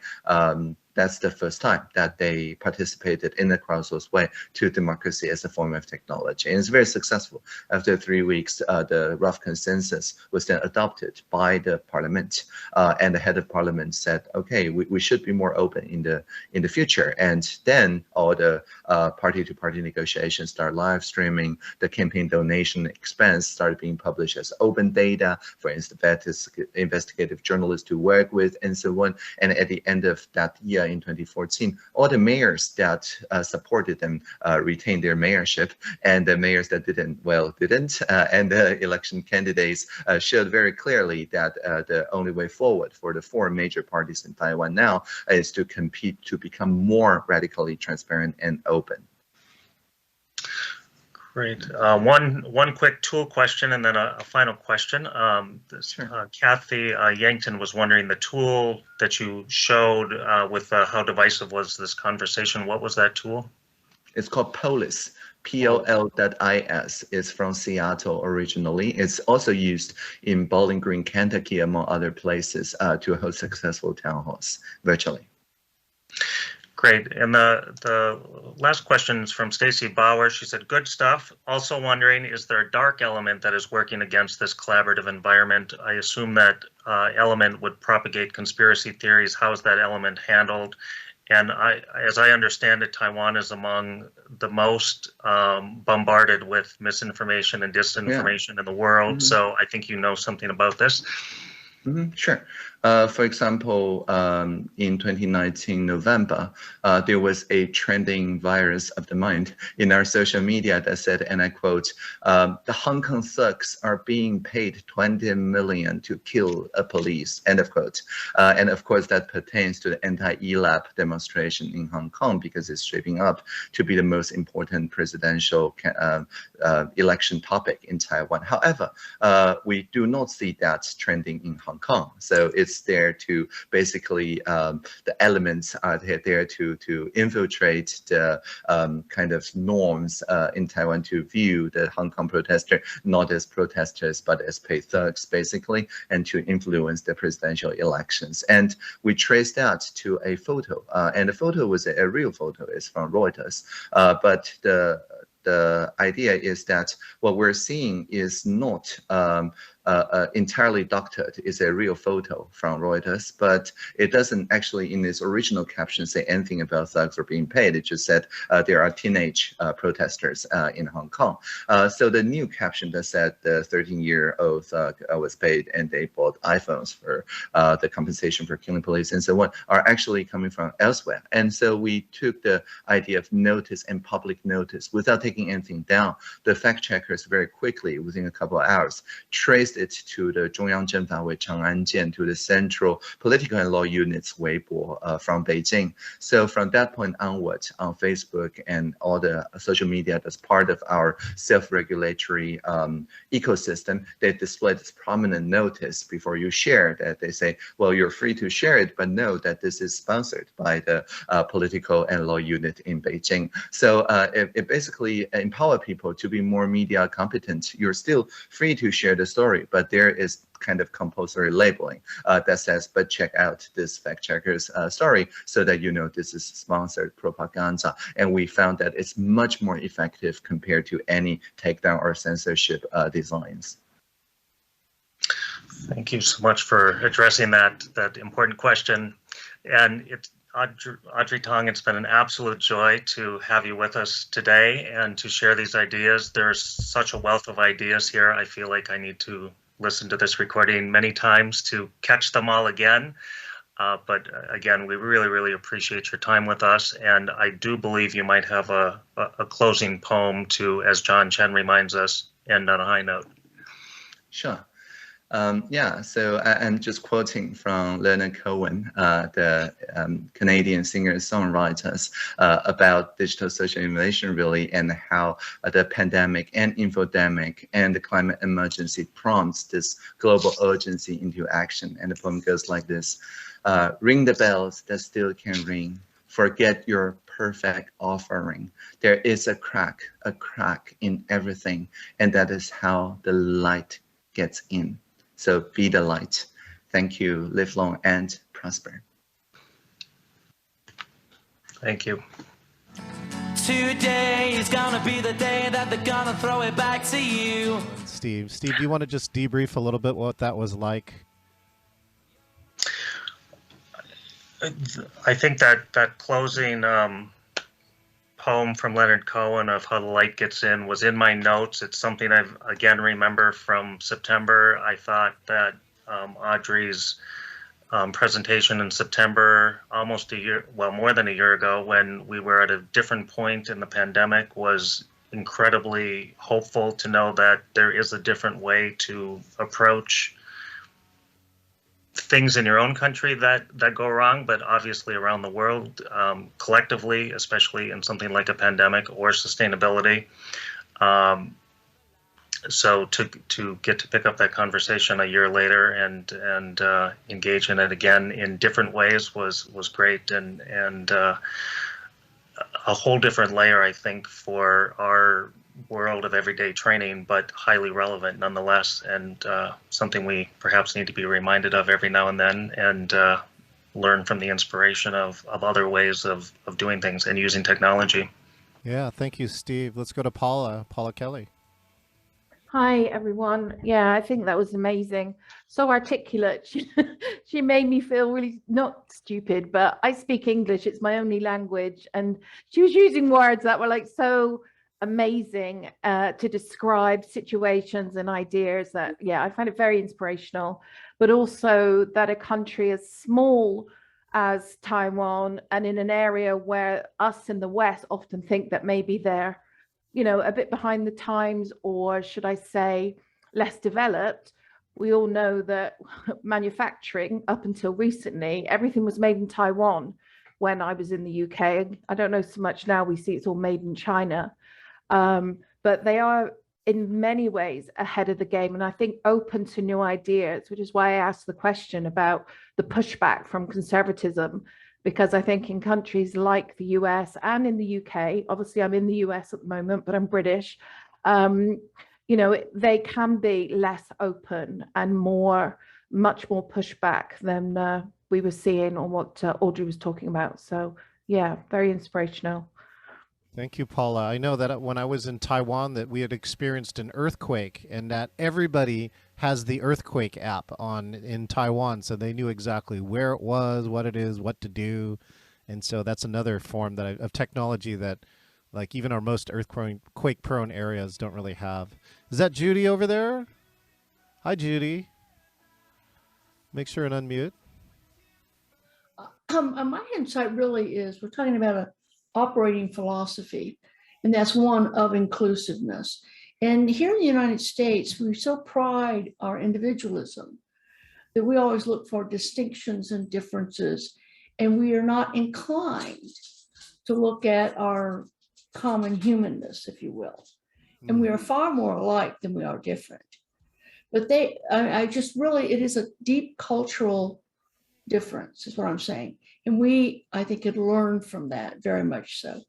that's the first time that they participated in a crowdsourced way to democracy as a form of technology. And it's very successful. After 3 weeks, the rough consensus was then adopted by the parliament. And the head of parliament said, okay, we should be more open in the future. And then all the party-to-party negotiations start live streaming. The campaign donation expense started being published as open data for investigative journalists to work with and so on. And at the end of that year, in 2014, all the mayors that supported them retained their mayorship, and the mayors that didn't, and the election candidates showed very clearly that the only way forward for the 4 major parties in Taiwan now is to compete to become more radically transparent and open. Great. One quick tool question and then a final question. Sure. Kathy Yankton was wondering the tool that you showed with how divisive was this conversation. What was that tool? It's called Polis. POL.is is from Seattle originally. It's also used in Bowling Green, Kentucky, among other places, to host successful town halls virtually. Great. And the last question is from Stacy Bauer. She said, good stuff. Also wondering, is there a dark element that is working against this collaborative environment? I assume that element would propagate conspiracy theories. How is that element handled? And as I understand it, Taiwan is among the most bombarded with misinformation and disinformation in the world. Mm-hmm. So I think you know something about this. Mm-hmm, sure. For example, in 2019 November, there was a trending virus of the mind in our social media that said, and I quote, the Hong Kong thugs are being paid 20 million to kill a police, end of quote. And of course, that pertains to the anti-ELAP demonstration in Hong Kong because it's shaping up to be the most important presidential election topic in Taiwan. However, we do not see that trending in Hong Kong. So it's there to basically, the elements are there to infiltrate the kind of norms in Taiwan to view the Hong Kong protester not as protesters, but as paid thugs, basically, and to influence the presidential elections. And we traced that to a photo, and the photo was a real photo. It's from Reuters, but the idea is that what we're seeing is not entirely doctored. It's a real photo from Reuters, but it doesn't actually in its original caption say anything about thugs or being paid. It just said there are teenage protesters in Hong Kong. So the new caption that said the 13-year-old thug was paid and they bought iPhones for the compensation for killing police and so on are actually coming from elsewhere. And so we took the idea of notice and public notice without taking anything down. The fact checkers very quickly, within a couple of hours, traced it to the Zhongyang Zhenfawei Chang'an Jian, to the Central Political and Law Unit's Weibo from Beijing. So from that point onwards, on Facebook and all the social media that's part of our self-regulatory ecosystem, they display this prominent notice before you share that. They say, well, you're free to share it, but know that this is sponsored by the Political and Law Unit in Beijing. So it basically empower people to be more media competent. You're still free to share the story, but there is kind of compulsory labeling that says, but check out this fact checker's story so that you know this is sponsored propaganda. And we found that it's much more effective compared to any takedown or censorship designs. Thank you so much for addressing that important question. And it's Audrey Tang, it's been an absolute joy to have you with us today and to share these ideas. There's such a wealth of ideas here. I feel like I need to listen to this recording many times to catch them all again. But again, we really, really appreciate your time with us. And I do believe you might have a closing poem to, as John Chen reminds us, end on a high note. Sure. Yeah, so I'm just quoting from Leonard Cohen, the Canadian singer-songwriters, about digital social innovation, really, and how the pandemic and infodemic and the climate emergency prompts this global urgency into action. And the poem goes like this: ring the bells that still can ring. Forget your perfect offering. There is a crack in everything, and that is how the light gets in. So be the light. Thank you. Live long and prosper. Thank you. Today is gonna be the day that they're gonna throw it back to you. Steve, do you want to just debrief a little bit what that was like? I think that closing poem from Leonard Cohen of how the light gets in was in my notes. It's something I've again remember from September. I thought that Audrey's presentation in September, almost a year, well, more than a year ago, when we were at a different point in the pandemic, was incredibly hopeful to know that there is a different way to approach things in your own country that go wrong, but obviously around the world collectively, especially in something like a pandemic or sustainability. So to get to pick up that conversation a year later and engage in it again in different ways was great, and a whole different layer, I think, for our world of everyday training, but highly relevant nonetheless, and something we perhaps need to be reminded of every now and then, and learn from the inspiration of other ways of doing things and using technology. Yeah, thank you, Steve. Let's go to Paula Kelly. Hi, everyone. Yeah, I think that was amazing. So articulate. She made me feel really not stupid, but I speak English. It's my only language. And she was using words that were like so amazing to describe situations and ideas that, yeah, I find it very inspirational. But also that a country as small as Taiwan and in an area where us in the West often think that maybe they're a bit behind the times, or should I say less developed. We all know that manufacturing up until recently, everything was made in Taiwan when I was in the UK. I don't know so much now, we see it's all made in China. But they are in many ways ahead of the game, and I think open to new ideas, which is why I asked the question about the pushback from conservatism. Because I think in countries like the US and in the UK, obviously I'm in the US at the moment, but I'm British, they can be less open and much more pushback than we were seeing on what Audrey was talking about. So yeah, very inspirational. Thank you, Paula. I know that when I was in Taiwan that we had experienced an earthquake, and that everybody has the earthquake app on in Taiwan, so they knew exactly where it was, what it is, what to do. And so that's another form of technology that like even our most earthquake prone areas don't really have. Is that Judy over there? Hi, Judy. Make sure and unmute. My insight really is we're talking about an operating philosophy, and that's one of inclusiveness. And here in the United States, we so pride our individualism that we always look for distinctions and differences, and we are not inclined to look at our common humanness, if you will. And we are far more alike than we are different. But it is a deep cultural difference, is what I'm saying. And I think, could learn from that very much so.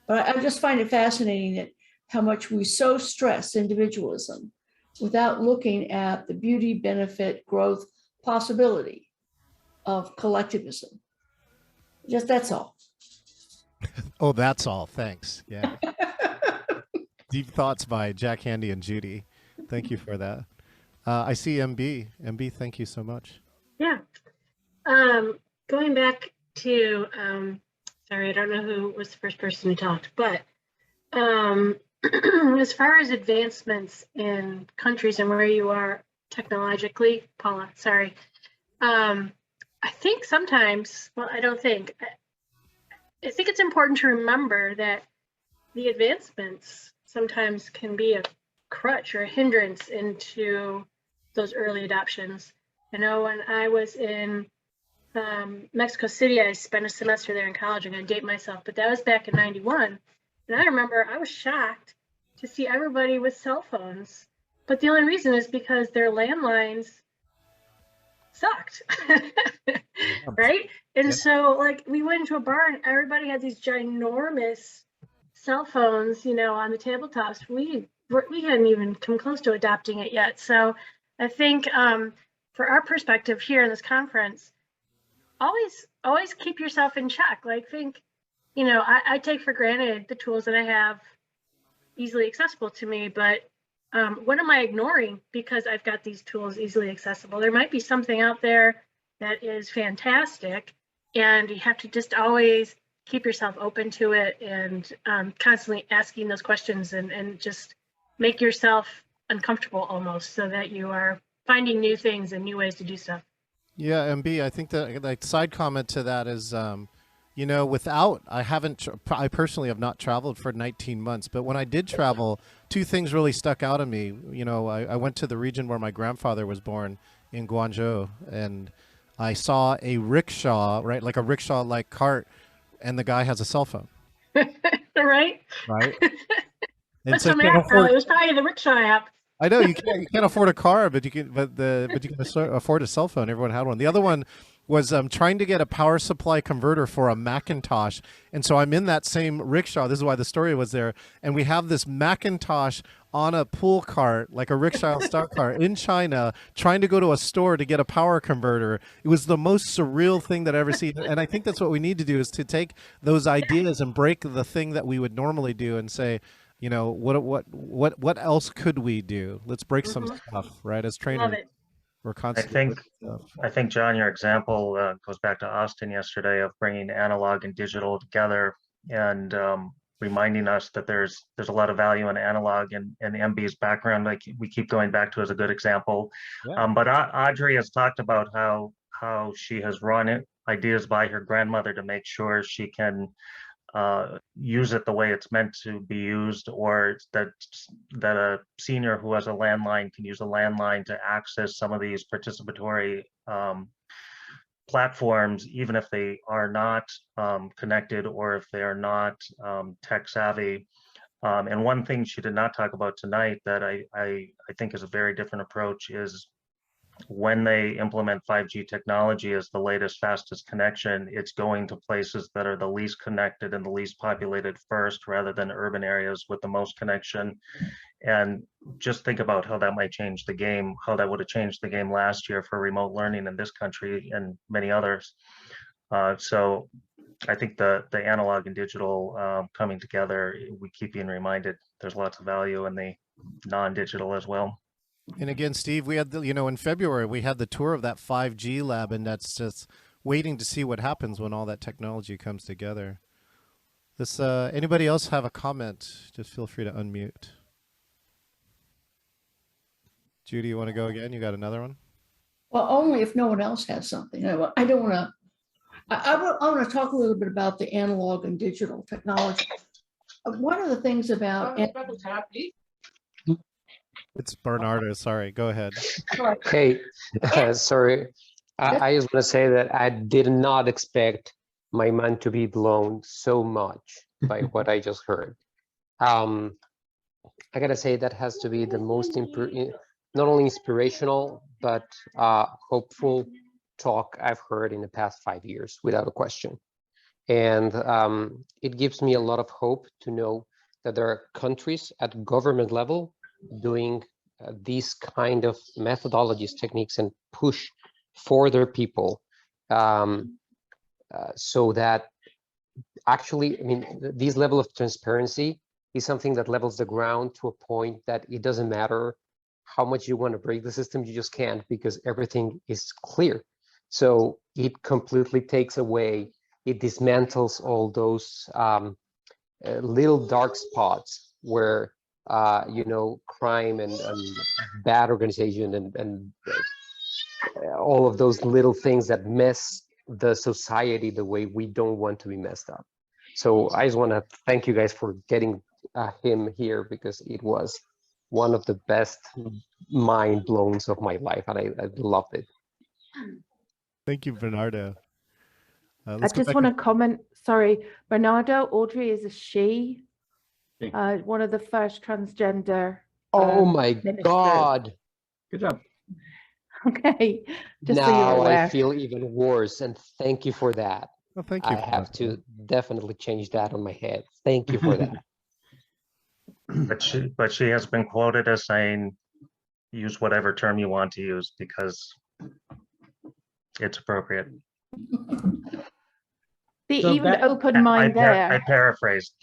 But I just find it fascinating that how much we so stress individualism without looking at the beauty, benefit, growth, possibility of collectivism. Just that's all. Oh, that's all. Thanks. Yeah. Deep thoughts by Jack Handy and Judy. Thank you for that. I see MB. MB, thank you so much. Yeah. Going back to, sorry, I don't know who was the first person who talked, but as far as advancements in countries and where you are technologically, Paula, sorry, I think sometimes, well, I don't think, I think it's important to remember that the advancements sometimes can be a crutch or a hindrance into those early adoptions. I know when I was in Mexico City, I spent a semester there in college. I'm going to date myself, but that was back in '91. And I remember I was shocked to see everybody with cell phones. But the only reason is because their landlines sucked, right? And so like we went into a bar and everybody had these ginormous cell phones, on the tabletops. We hadn't even come close to adopting it yet. So I think for our perspective here in this conference, always keep yourself in check. Like think, I take for granted the tools that I have easily accessible to me, but what am I ignoring because I've got these tools easily accessible? There might be something out there that is fantastic, and you have to just always keep yourself open to it and constantly asking those questions and just make yourself uncomfortable almost so that you are finding new things and new ways to do stuff. Yeah, MB, I think that like side comment to that is, I personally have not traveled for 19 months, but when I did travel, two things really stuck out of me. I went to the region where my grandfather was born in Guangzhou, and I saw a rickshaw, right, like a rickshaw-like cart, and the guy has a cell phone. Right? Right. And What's so the you can't app? afford. It was probably the rickshaw app. I know you can't afford a car, but you can afford a cell phone. Everyone had one. The other one was trying to get a power supply converter for a Macintosh, and so I'm in that same rickshaw. This is why the story was there, and we have this Macintosh on a pull cart, like a rickshaw stock car in China, trying to go to a store to get a power converter. It was the most surreal thing that I ever seen, and I think that's what we need to do, is to take those ideas and break the thing that we would normally do and say, you know, what else could we do? Let's break some stuff, right? As Love trainers, it. we're I constantly think, breaking stuff. I think, John, your example goes back to Austin yesterday of bringing analog and digital together and reminding us that there's a lot of value in analog, and MB's background, like we keep going back to, as a good example. Yeah. But Audrey has talked about how she has run ideas by her grandmother to make sure she can use it the way it's meant to be used, or that a senior who has a landline can use a landline to access some of these participatory platforms, even if they are not connected, or if they are not tech savvy. And one thing she did not talk about tonight that I think is a very different approach is, when they implement 5G technology as the latest, fastest connection, it's going to places that are the least connected and the least populated first, rather than urban areas with the most connection. And just think about how that might change the game, how that would have changed the game last year for remote learning in this country and many others. So I think the analog and digital coming together, we keep being reminded there's lots of value in the non-digital as well. And again, Steve, we had in February, we had the tour of that 5G lab, and that's just waiting to see what happens when all that technology comes together. Anybody else have a comment? Just feel free to unmute. Judy, you want to go again? You got another one? Well, only if no one else has something. I don't want to, I want to talk a little bit about the analog and digital technology. One of the things about It's Bernardo. Sorry, go ahead. Hey, sorry. I just want to say that I did not expect my mind to be blown so much by what I just heard. I gotta say that has to be the most not only inspirational, but hopeful talk I've heard in the past 5 years, without a question. And it gives me a lot of hope to know that there are countries at government level doing these kind of methodologies, techniques, and push for their people, so that actually, I mean, this level of transparency is something that levels the ground to a point that it doesn't matter how much you want to break the system, you just can't, because everything is clear. So it completely takes away, it dismantles all those little dark spots where crime and bad organization and all of those little things that mess the society the way we don't want to be messed up. So I just want to thank you guys for getting him here, because it was one of the best mind blowns of my life, and I loved it. Thank you, Bernardo. I just want to comment. Sorry, Bernardo, Audrey is a she. One of the first transgender. Oh my ministers. God. Good job. Okay. Just now so you're aware. I feel even worse, and thank you for that. Well, thank you. I have to definitely change that on my head. Thank you for that. But she has been quoted as saying, use whatever term you want to use because it's appropriate. Even open mind there. I paraphrased.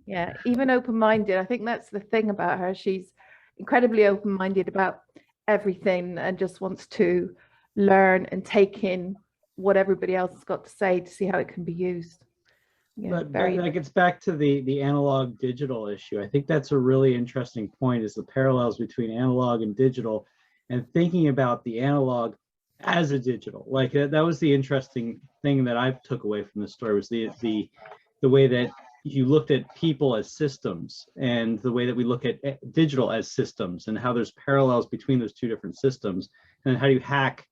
Yeah, even open-minded. I think that's the thing about her. She's incredibly open-minded about everything and just wants to learn and take in what everybody else has got to say to see how it can be used. Yeah, but that gets back to the analog digital issue. I think that's a really interesting point, is the parallels between analog and digital, and thinking about the analog as a digital. Like that was the interesting thing that I took away from the story, was the way that you looked at people as systems, and the way that we look at digital as systems, and how there's parallels between those two different systems, and how do you hack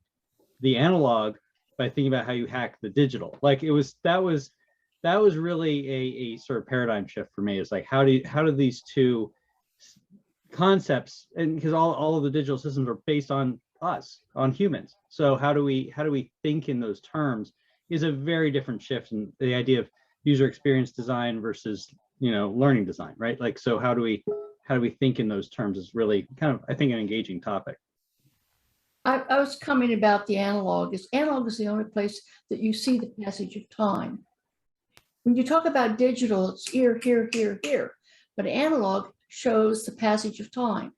the analog by thinking about how you hack the digital. Like that was really a sort of paradigm shift for me. It's like, how do these two concepts, and because all of the digital systems are based on us, on humans. So how do we think in those terms is a very different shift in the idea of user experience design versus, you know, learning design, right? Like, so how do we think in those terms is really kind of, I think, an engaging topic. I was commenting about the analog. Analog is the only place that you see the passage of time. When you talk about digital, it's here, here, here, here, but analog shows the passage of time.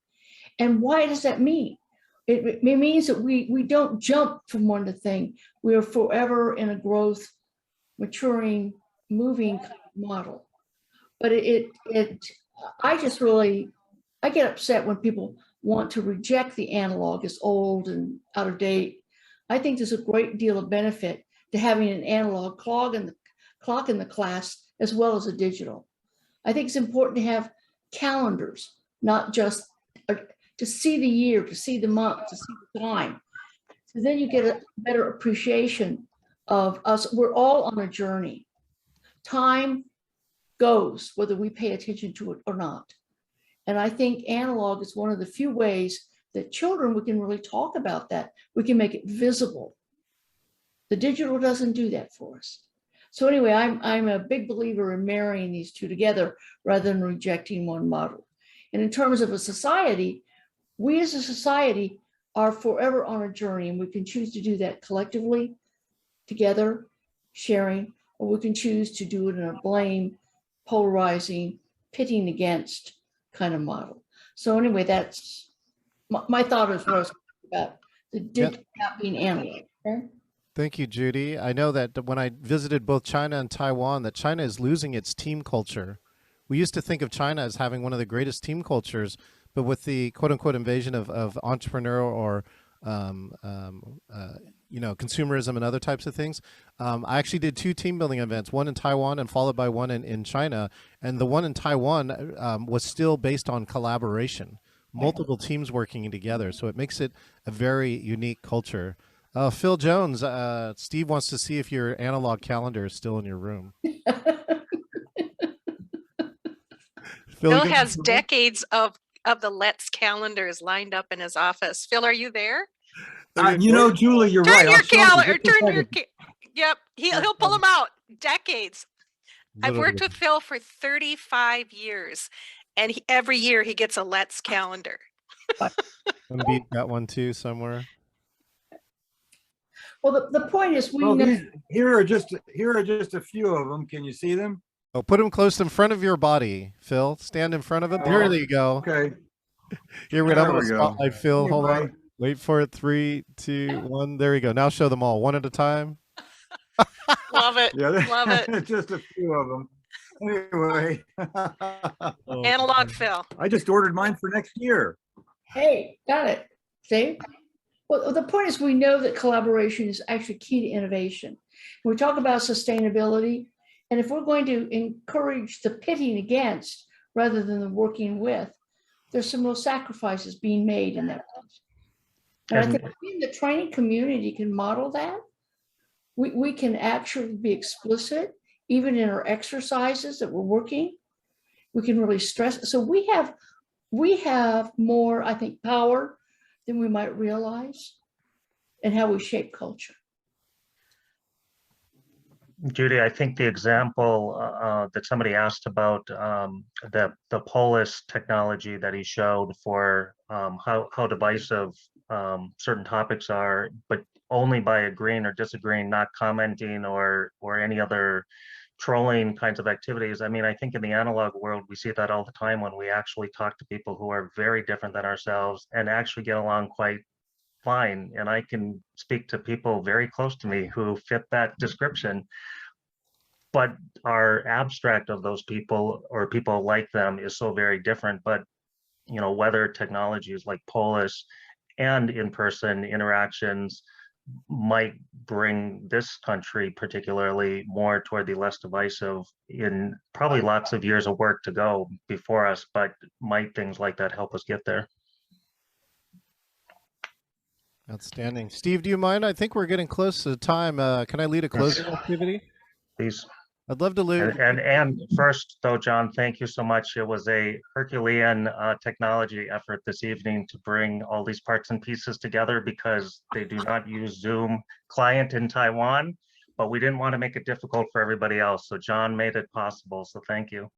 And why does that mean? It means that we don't jump from one to thing. We are forever in a growth, maturing, moving kind of model. But I get upset when people want to reject the analog as old and out of date. I think there's a great deal of benefit to having an analog clock in the class as well as a digital. I think it's important to have calendars, not just to see the year, to see the month, to see the time. So then you get a better appreciation of us. We're all on a journey. Time goes whether we pay attention to it or not. And I think analog is one of the few ways that children, we can really talk about that. We can make it visible. The digital doesn't do that for us. So anyway, I'm a big believer in marrying these two together rather than rejecting one model. And in terms of a society, we as a society are forever on a journey, and we can choose to do that collectively, together, sharing, or we can choose to do it in a blame, polarizing, pitting against kind of model. So anyway, that's my thought as well about the digital not being analog. Okay? Thank you, Judy. I know that when I visited both China and Taiwan, that China is losing its team culture. We used to think of China as having one of the greatest team cultures, but with the quote-unquote invasion of entrepreneur or you know, consumerism and other types of things, I actually did 2 team building events, one in Taiwan and followed by one in China. And the one in Taiwan was still based on collaboration, multiple teams working together. So it makes it a very unique culture. Phil Jones, Steve wants to see if your analog calendar is still in your room. Phil has decades of the Let's calendars lined up in his office. Phil, are you there? You know, Julie, you're right. Turn your calendar. Turn your. Yep, he'll pull them out. Decades. I've worked with Phil for 35 years, and every year he gets a Let's calendar. Embiid got one too somewhere. Well, the point is, here are just a few of them. Can you see them? Oh, put them close in front of your body, Phil. Stand in front of them. There you go. Okay. Here we go. Spotlight, Phil. Hold on. Wait for it. 3, 2, 1. There you go. Now show them all one at a time. Love it. Yeah, love it. Just a few of them. Anyway. Analog Phil. I just ordered mine for next year. Hey, got it. See? Well, the point is, we know that collaboration is actually key to innovation. We talk about sustainability, and if we're going to encourage the pitting against rather than the working with, there's some real sacrifices being made in that place. And I think the training community can model that. We can actually be explicit, even in our exercises that we're working. We can really stress. So we have more, I think, power than we might realize in how we shape culture. Judy, I think the example that somebody asked about the polis technology that he showed for how divisive certain topics are, but only by agreeing or disagreeing, not commenting or any other trolling kinds of activities. I mean, I think in the analog world, we see that all the time when we actually talk to people who are very different than ourselves and actually get along quite fine. And I can speak to people very close to me who fit that description, but our abstract of those people or people like them is so very different. But, you know, whether technologies like polis and in-person interactions might bring this country particularly more toward the less divisive, in probably lots of years of work to go before us, but might things like that help us get there? Outstanding. Steve, do you mind? I think we're getting close to the time. Can I lead a closing activity? Please. I'd love to lose. And first, though, John, thank you so much. It was a Herculean technology effort this evening to bring all these parts and pieces together because they do not use Zoom client in Taiwan, but we didn't want to make it difficult for everybody else. So John made it possible. So thank you.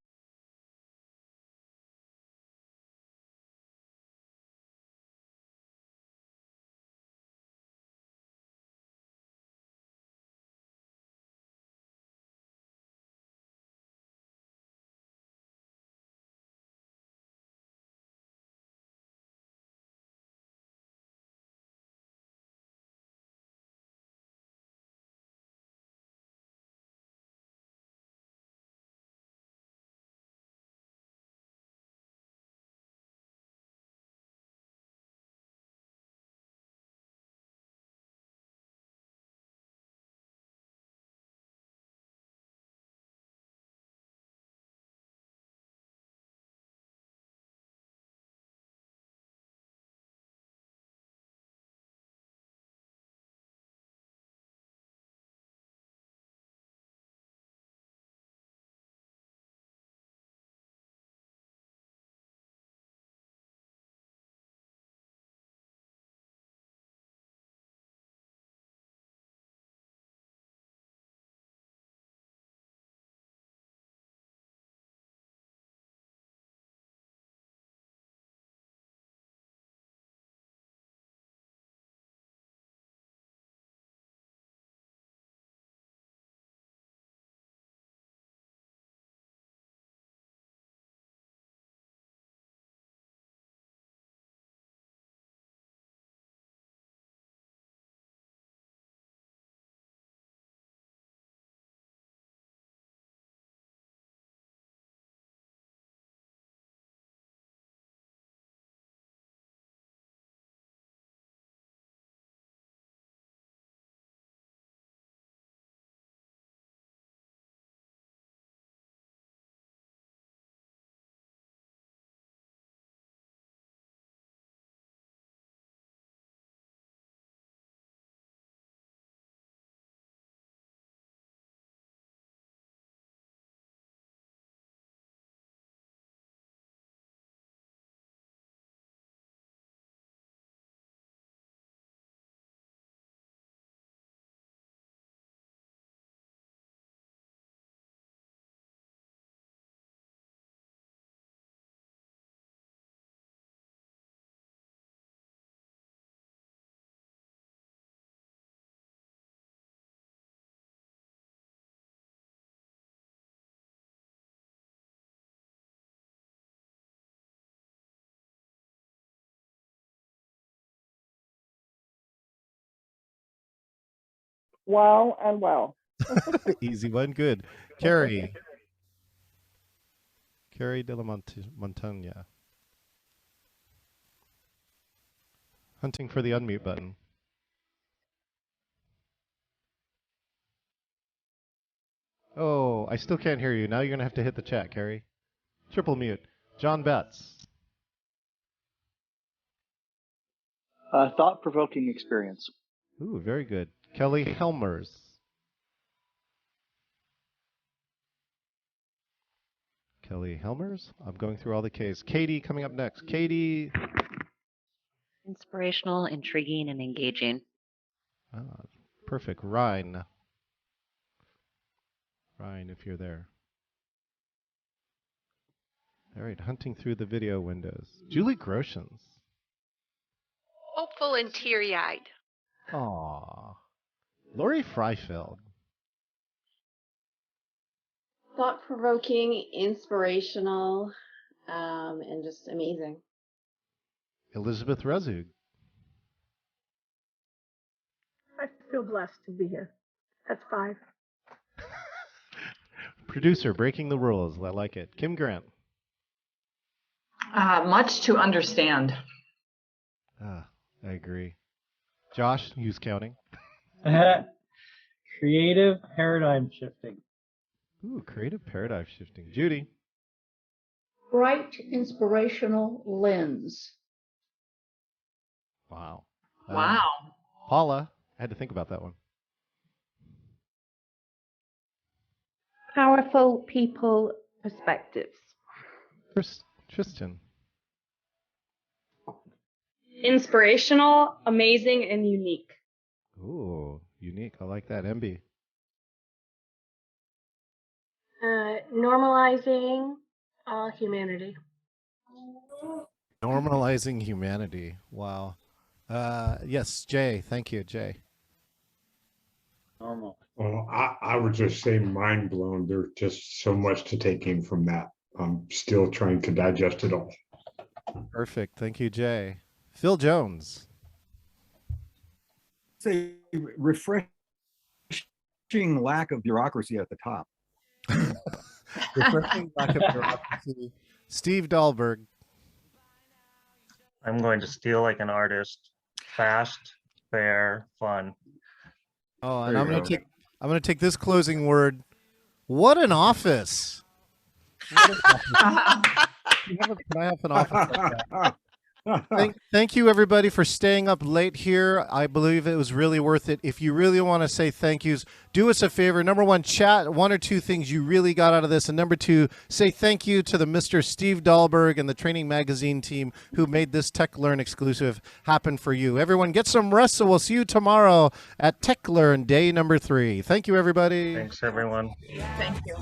Well and well. Easy one, good. Carrie. Carrie de la Montaña. Hunting for the unmute button. Oh, I still can't hear you. Now you're going to have to hit the chat, Carrie. Triple mute. John Betts. Thought-provoking experience. Ooh, very good. Kelly Helmers. Kelly Helmers. I'm going through all the Ks. Katie coming up next. Katie. Inspirational, intriguing, and engaging. Ah, perfect. Ryan. Ryan, if you're there. All right, hunting through the video windows. Julie Groshans. Hopeful and teary-eyed. Aw. Lori Freifeld. Thought-provoking, inspirational, and just amazing. Elizabeth Rezug. I feel blessed to be here. That's 5. Producer breaking the rules. I like it. Kim Grant. Much to understand. Ah, I agree. Josh, who's counting? Creative paradigm shifting. Ooh, creative paradigm shifting. Judy. Bright, inspirational lens. Wow. Wow. Paula. I had to think about that one. Powerful people perspectives. Tristan. Inspirational, amazing, and unique. Ooh, unique. I like that. MB. Normalizing humanity. Normalizing humanity. Wow. Yes, Jay. Thank you, Jay. Normal. Well, I would just say mind blown. There's just so much to take in from that. I'm still trying to digest it all. Perfect. Thank you, Jay. Phil Jones. Say refreshing lack of bureaucracy at the top. Refreshing lack of bureaucracy. Steve Dahlberg. I'm going to steal like an artist. Fast, fair, fun. Oh, and I'm gonna take this closing word. What an office! What an office. Can I have an office like that? Thank you, everybody, for staying up late here. I believe it was really worth it. If you really want to say thank yous, do us a favor. Number one, chat 1 or 2 things you really got out of this. And number 2, say thank you to the Mr. Steve Dahlberg and the Training Magazine team who made this TechLearn exclusive happen for you. Everyone, get some rest, so we'll see you tomorrow at TechLearn day number 3. Thank you, everybody. Thanks, everyone. Thank you.